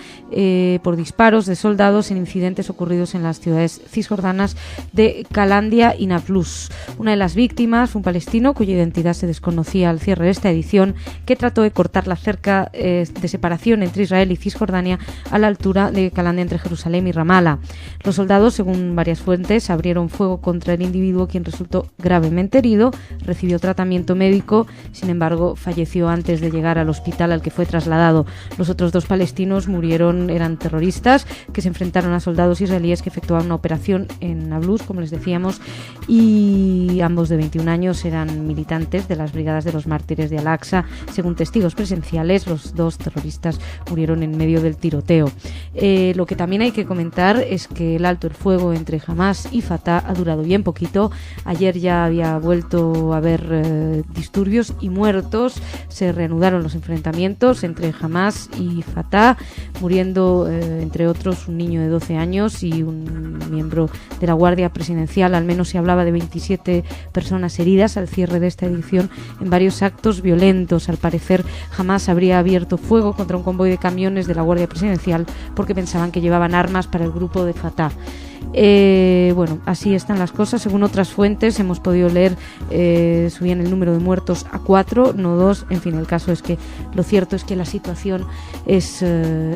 por disparos de soldados en incidentes ocurridos en las ciudades cisjordanas de Calandia y Nablus. Una de las víctimas fue un palestino cuya identidad se desconocía al cierre de esta edición, que trató de cortar la cerca de separación entre Israel y Cisjordania a la altura de Calandia, entre Jerusalén y Ramala. Los soldados, según varias fuentes, abrieron fuego contra el individuo, quien resultó gravemente herido, recibió tratamiento médico, sin embargo falleció antes de llegar al hospital al que fue trasladado. Los otros 2 palestinos eran terroristas que se enfrentaron a soldados israelíes que efectuaban una operación en Nablus, como les decíamos, y ambos de 21 años eran militantes de las Brigadas de los Mártires de Al-Aqsa. Según testigos presenciales, los 2 terroristas murieron en medio del tiroteo. Lo que también hay que comentar es que el alto el fuego entre Hamás y Fatah ha durado bien poquito. Ayer ya había vuelto a haber disturbios y muertos. Se reanudaron los enfrentamientos entre Hamás y Fatah, muriendo entre otros un niño de 12 años y un miembro de la Guardia Presidencial. Al menos se hablaba de 27 personas heridas al cierre de esta edición en varios actos violentos. Al parecer, Hamás habría abierto fuego contra un convoy de camiones de la Guardia Presidencial porque pensaban que llevaban armas para el grupo de Fatah. Bueno, así están las cosas. Según otras fuentes hemos podido leer, subían el número de muertos a 4, no 2. En fin, el caso es que lo cierto es que la situación es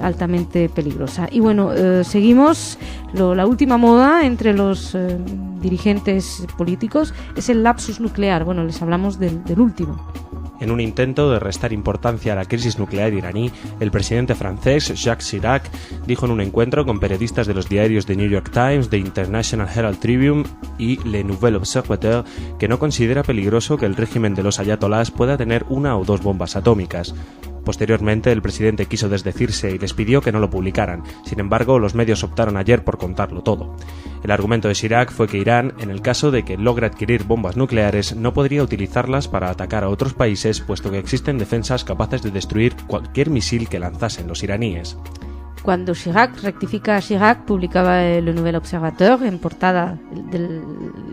altamente peligrosa. Y bueno, seguimos. La última moda entre los dirigentes políticos es el lapsus nuclear. Bueno, les hablamos del último. En un intento de restar importancia a la crisis nuclear iraní, el presidente francés Jacques Chirac dijo en un encuentro con periodistas de los diarios The New York Times, The International Herald Tribune y Le Nouvel Observateur que no considera peligroso que el régimen de los ayatolás pueda tener 1 o 2 bombas atómicas. Posteriormente, el presidente quiso desdecirse y les pidió que no lo publicaran. Sin embargo, los medios optaron ayer por contarlo todo. El argumento de Chirac fue que Irán, en el caso de que logre adquirir bombas nucleares, no podría utilizarlas para atacar a otros países, puesto que existen defensas capaces de destruir cualquier misil que lanzasen los iraníes. Cuando rectifica a Chirac, publicaba Le Nouvel Observateur en portada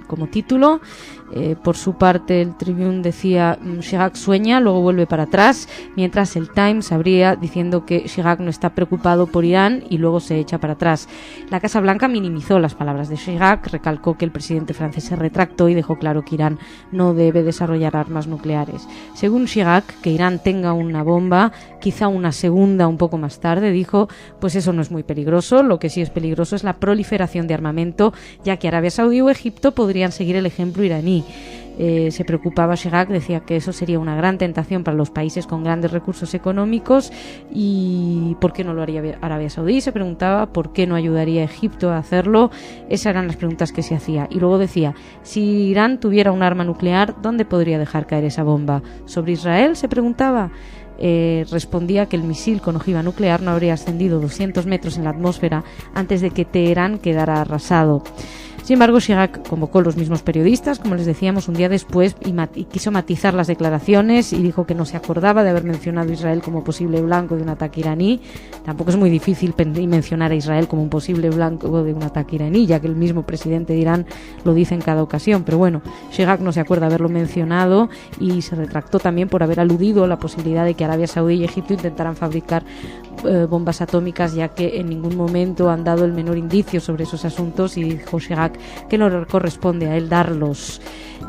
como título. Por su parte, el Tribune decía Chirac sueña, luego vuelve para atrás, mientras el Times abría diciendo que Chirac no está preocupado por Irán y luego se echa para atrás. La Casa Blanca minimizó las palabras de Chirac, recalcó que el presidente francés se retractó y dejó claro que Irán no debe desarrollar armas nucleares. Según Chirac, que Irán tenga una bomba, quizá una segunda un poco más tarde, dijo, pues eso no es muy peligroso. Lo que sí es peligroso es la proliferación de armamento, ya que Arabia Saudí o Egipto podrían seguir el ejemplo iraní. Se preocupaba Chirac, decía que eso sería una gran tentación para los países con grandes recursos económicos. ¿Y por qué no lo haría Arabia Saudí? Se preguntaba por qué no ayudaría a Egipto a hacerlo. Esas eran las preguntas que se hacía. Y luego decía, si Irán tuviera un arma nuclear, ¿dónde podría dejar caer esa bomba? ¿Sobre Israel? Se preguntaba. Respondía que el misil con ojiva nuclear no habría ascendido 200 metros en la atmósfera antes de que Teherán quedara arrasado. Sin embargo, Chirac convocó a los mismos periodistas, como les decíamos, un día después y quiso matizar las declaraciones y dijo que no se acordaba de haber mencionado a Israel como posible blanco de un ataque iraní. Tampoco es muy difícil mencionar a Israel como un posible blanco de un ataque iraní, ya que el mismo presidente de Irán lo dice en cada ocasión. Pero bueno, Chirac no se acuerda de haberlo mencionado y se retractó también por haber aludido a la posibilidad de que Arabia Saudí y Egipto intentaran fabricar bombas atómicas, ya que en ningún momento han dado el menor indicio sobre esos asuntos, y dijo Chirac que no corresponde a él darlos.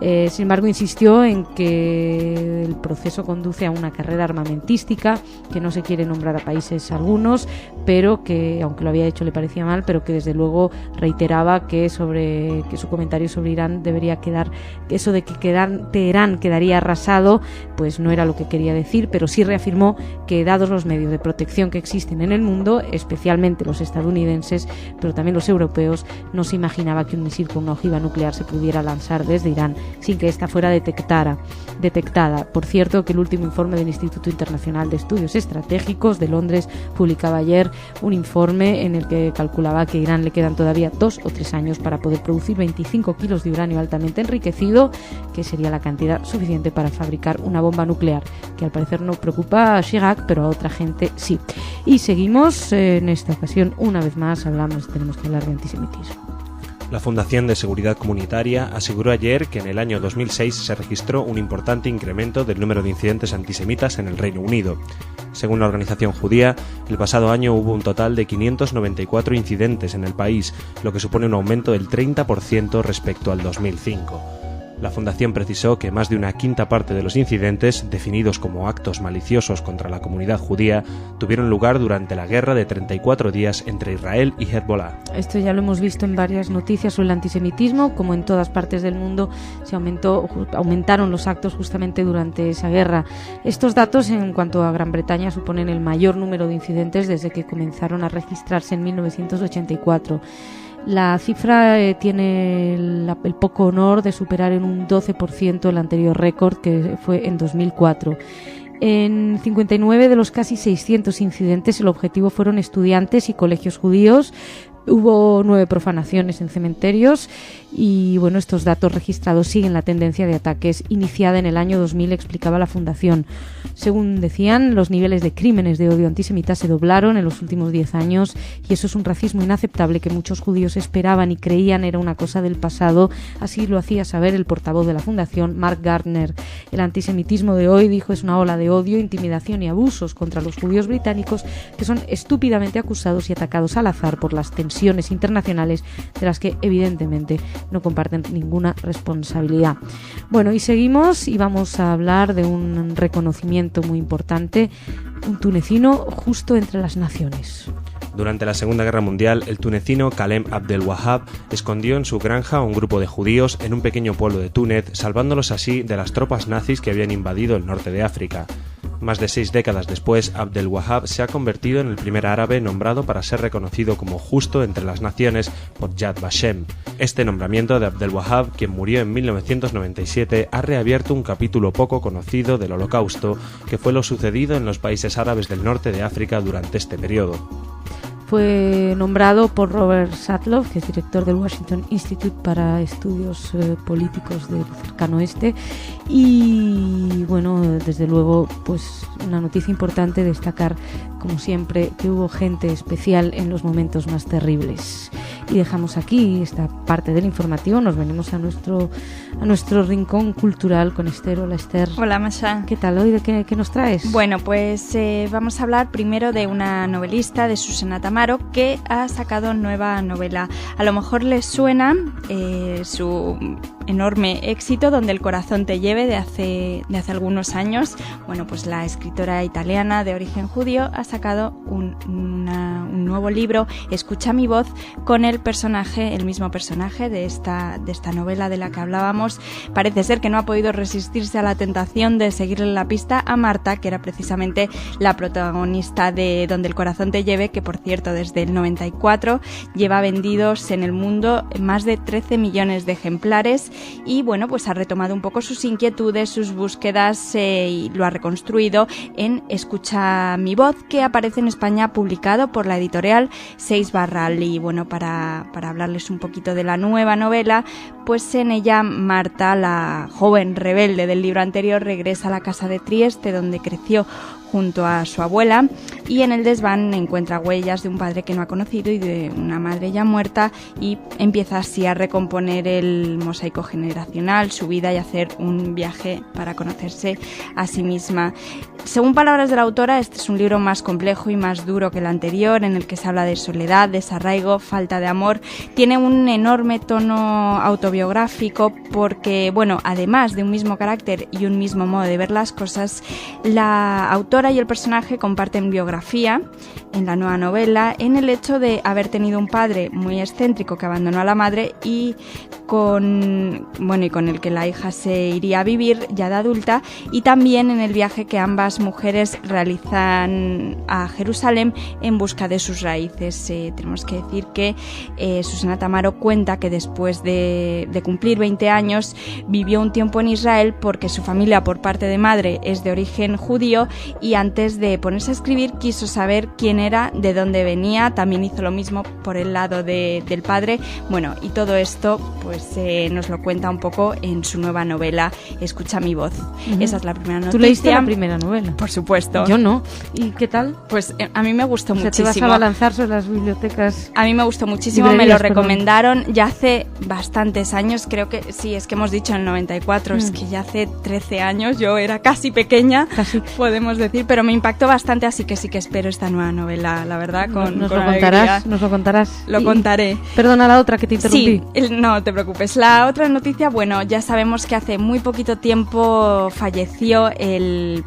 Sin embargo, insistió en que el proceso conduce a una carrera armamentística, que no se quiere nombrar a países algunos, pero que, aunque lo había hecho, le parecía mal, pero que desde luego reiteraba que su comentario sobre Irán debería quedar, que eso de que Teherán quedaría arrasado, pues no era lo que quería decir, pero sí reafirmó que, dados los medios de protección que existen en el mundo, especialmente los estadounidenses, pero también los europeos, no se imaginaba que que un misil con una ojiva nuclear se pudiera lanzar desde Irán sin que ésta fuera detectada. Por cierto, que el último informe del Instituto Internacional de Estudios Estratégicos de Londres publicaba ayer un informe en el que calculaba que a Irán le quedan todavía 2 o 3 años para poder producir 25 kilos de uranio altamente enriquecido, que sería la cantidad suficiente para fabricar una bomba nuclear, que al parecer no preocupa a Chirac, pero a otra gente sí. Y seguimos, en esta ocasión, una vez más, tenemos que hablar de antisemitismo. La Fundación de Seguridad Comunitaria aseguró ayer que en el año 2006 se registró un importante incremento del número de incidentes antisemitas en el Reino Unido. Según la organización judía, el pasado año hubo un total de 594 incidentes en el país, lo que supone un aumento del 30% respecto al 2005. La Fundación precisó que más de una quinta parte de los incidentes, definidos como actos maliciosos contra la comunidad judía, tuvieron lugar durante la guerra de 34 días entre Israel y Hezbollah. Esto ya lo hemos visto en varias noticias sobre el antisemitismo, como en todas partes del mundo aumentaron los actos justamente durante esa guerra. Estos datos, en cuanto a Gran Bretaña, suponen el mayor número de incidentes desde que comenzaron a registrarse en 1984. La cifra tiene el poco honor de superar en un 12% el anterior récord, que fue en 2004. En 59 de los casi 600 incidentes, el objetivo fueron estudiantes y colegios judíos. Hubo 9 profanaciones en cementerios y bueno, estos datos registrados siguen la tendencia de ataques iniciada en el año 2000, explicaba la Fundación. Según decían, los niveles de crímenes de odio antisemita se doblaron en los últimos 10 años y eso es un racismo inaceptable que muchos judíos esperaban y creían era una cosa del pasado. Así lo hacía saber el portavoz de la Fundación, Mark Gardner. El antisemitismo de hoy, dijo, es una ola de odio, intimidación y abusos contra los judíos británicos que son estúpidamente acusados y atacados al azar por las tensiones internacionales de las que evidentemente no comparten ninguna responsabilidad. Bueno, y seguimos y vamos a hablar de un reconocimiento muy importante, un tunecino justo entre las naciones. Durante la Segunda Guerra Mundial, el tunecino Khalem Abdel Wahab escondió en su granja a un grupo de judíos en un pequeño pueblo de Túnez, salvándolos así de las tropas nazis que habían invadido el norte de África. Más de 6 décadas después, Abdel Wahab se ha convertido en el primer árabe nombrado para ser reconocido como justo entre las naciones por Yad Vashem. Este nombramiento de Abdel Wahab, quien murió en 1997, ha reabierto un capítulo poco conocido del Holocausto, que fue lo sucedido en los países árabes del norte de África durante este periodo. Fue nombrado por Robert Sutcliffe, que es director del Washington Institute para Estudios Políticos del Cercano Oeste. Y bueno, desde luego, pues una noticia importante, destacar, como siempre, que hubo gente especial en los momentos más terribles. Y dejamos aquí esta parte del informativo, nos venimos a nuestro rincón cultural con Esther. Hola, Esther. Hola, Masha. ¿Qué tal hoy? ¿De qué nos traes? Bueno, pues vamos a hablar primero de una novelista, de Susana Tamaro, que ha sacado nueva novela. A lo mejor les suena su enorme éxito, Donde el corazón te lleve, de hace algunos años. Bueno, pues la escritora italiana de origen judío ha sacado un nuevo libro, Escucha mi voz, con el mismo personaje de esta novela de la que hablábamos. Parece ser que no ha podido resistirse a la tentación de seguirle la pista a Marta, que era precisamente la protagonista de Donde el corazón te lleve, que por cierto desde el 94 lleva vendidos en el mundo más de 13 millones de ejemplares y bueno, pues ha retomado un poco sus inquietudes, sus búsquedas y lo ha reconstruido en Escucha mi voz, que aparece en España publicado por la editorial Seis Barral. Y bueno, para hablarles un poquito de la nueva novela, pues en ella Marta, la joven rebelde del libro anterior, regresa a la casa de Trieste, donde creció junto a su abuela, y en el desván encuentra huellas de un padre que no ha conocido y de una madre ya muerta, y empieza así a recomponer el mosaico generacional, su vida, y hacer un viaje para conocerse a sí misma. Según palabras de la autora, este es un libro más complejo y más duro que el anterior, en el que se habla de soledad, desarraigo, falta de amor. Tiene un enorme tono autobiográfico porque, bueno, además de un mismo carácter y un mismo modo de ver las cosas, la autora autora y el personaje comparten biografía en la nueva novela en el hecho de haber tenido un padre muy excéntrico que abandonó a la madre y con el que la hija se iría a vivir ya de adulta, y también en el viaje que ambas mujeres realizan a Jerusalén en busca de sus raíces. Tenemos que decir que Susana Tamaro cuenta que después de cumplir 20 años vivió un tiempo en Israel porque su familia por parte de madre es de origen judío, y antes de ponerse a escribir quiso saber quién era, de dónde venía. También hizo lo mismo por el lado del padre. Bueno, y todo esto pues nos lo cuenta un poco en su nueva novela Escucha mi voz. Esa es la primera noticia. ¿Tú leíste la primera novela? Por supuesto. Yo no. ¿Y qué tal? Pues a mí me gustó muchísimo. ¿Te vas a balanzar sobre las bibliotecas? A mí me gustó muchísimo, me lo recomendaron ya hace bastantes años, creo que sí, es que hemos dicho en el 94, es que ya hace 13 años, yo era casi pequeña, podemos decir, pero me impactó bastante, así que sí que espero esta nueva novela, la verdad, con ¿Nos lo contarás? Lo contaré. Perdona la otra que te interrumpí. Sí, no te preocupes. La otra noticia, bueno, ya sabemos que hace muy poquito tiempo falleció el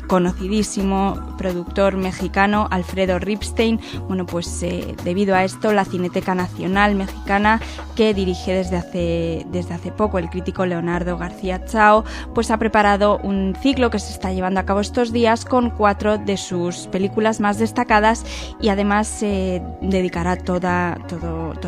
conocidísimo productor mexicano Alfredo Ripstein. Bueno, pues debido a esto, la Cineteca Nacional Mexicana, que dirige desde hace poco el crítico Leonardo García Chao, pues ha preparado un ciclo que se está llevando a cabo estos días con 4 de sus películas más destacadas, y además dedicará toda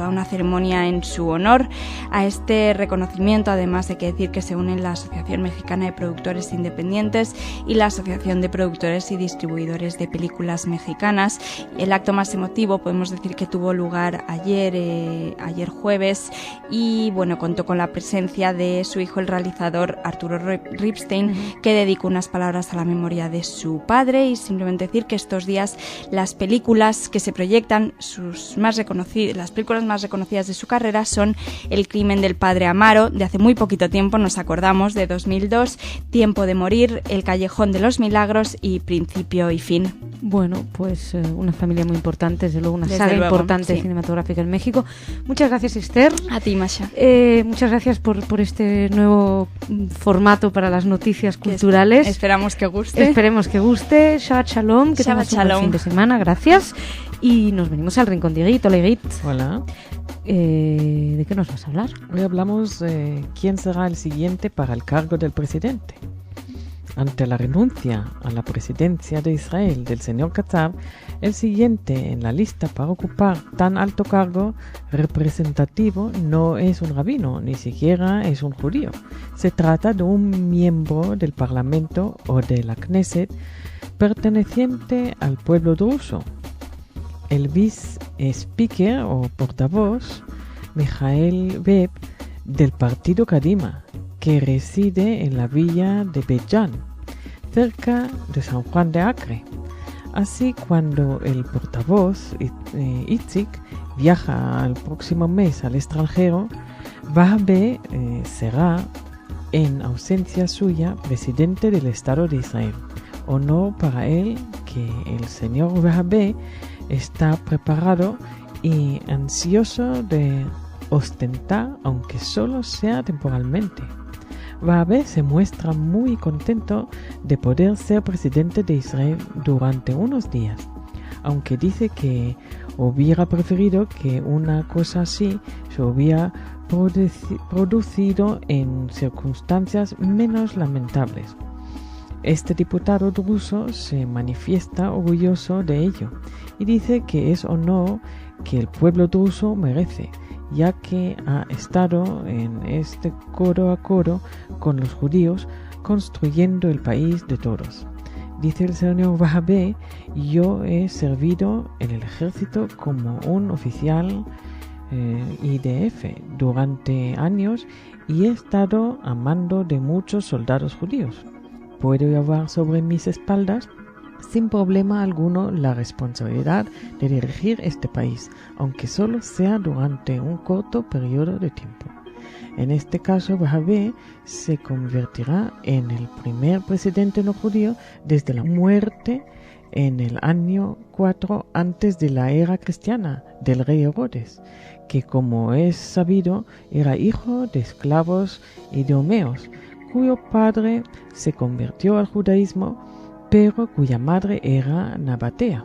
una ceremonia en su honor. A este reconocimiento, además, hay que decir que se unen la Asociación Mexicana de Productores Independientes y la Asociación de Productores y Distribuidores de Películas Mexicanas. El acto más emotivo podemos decir que tuvo lugar ayer jueves, y bueno, contó con la presencia de su hijo, el realizador Arturo Ripstein, que dedicó unas palabras a la memoria de su padre, y simplemente decir que estos días las películas que se proyectan, las películas más reconocidas de su carrera, son El crimen del padre Amaro, de hace muy poquito tiempo, nos acordamos, de 2002, Tiempo de morir, El callejón de los milagros y Principio y fin. Bueno, pues una familia muy importante, desde luego una saga importante cinematográfica en México. Muchas gracias, Esther. A ti, Masha. Muchas gracias por este nuevo formato para las noticias culturales. Esperamos que guste. Esperemos que guste. Shabbat Shalom, que tengas un buen fin de semana. Gracias. Y nos venimos al rincón de Iguit. Hola, Iguit. Hola. ¿De qué nos vas a hablar? Hoy hablamos de quién será el siguiente para el cargo del presidente. Ante la renuncia a la presidencia de Israel del señor Katz, el siguiente en la lista para ocupar tan alto cargo representativo no es un rabino, ni siquiera es un judío. Se trata de un miembro del Parlamento o de la Knesset perteneciente al pueblo druso. El vice-speaker o portavoz, Mijael Beb, del partido Kadima, que reside en la villa de Beit-Jan, cerca de San Juan de Acre. Así, cuando el portavoz Itzik viaja el próximo mes al extranjero, Wahbe será, en ausencia suya, presidente del Estado de Israel. Honor para él que el señor Wahbe está preparado y ansioso de ostentar, aunque solo sea temporalmente. Wahbe se muestra muy contento de poder ser presidente de Israel durante unos días, aunque dice que hubiera preferido que una cosa así se hubiera producido en circunstancias menos lamentables. Este diputado druso se manifiesta orgulloso de ello y dice que es honor que el pueblo druso merece, ya que ha estado en este codo a codo con los judíos construyendo el país de todos. Dice el señor Wahbe: yo he servido en el ejército como un oficial IDF durante años y he estado a mando de muchos soldados judíos. Puedo llevar sobre mis espaldas sin problema alguno la responsabilidad de dirigir este país, aunque solo sea durante un corto periodo de tiempo. En este caso, Wahbe se convertirá en el primer presidente no judío desde la muerte en el año 4 antes de la era cristiana del rey Herodes, que, como es sabido, era hijo de esclavos idumeos, cuyo padre se convirtió al judaísmo pero cuya madre era nabatea.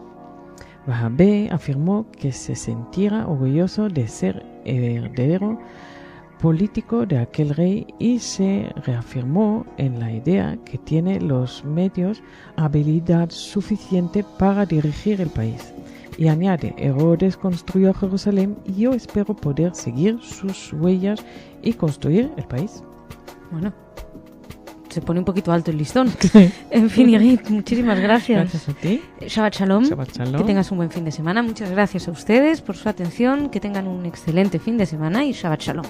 Wahhabé afirmó que se sentirá orgulloso de ser heredero político de aquel rey y se reafirmó en la idea que tiene los medios, habilidad suficiente para dirigir el país. Y añade, Herodes construyó Jerusalén y yo espero poder seguir sus huellas y construir el país. Bueno, se pone un poquito alto el listón. En fin, Irit, muchísimas gracias. Gracias a ti. Shabbat Shalom. Shabbat Shalom. Que tengas un buen fin de semana. Muchas gracias a ustedes por su atención. Que tengan un excelente fin de semana y Shabbat Shalom.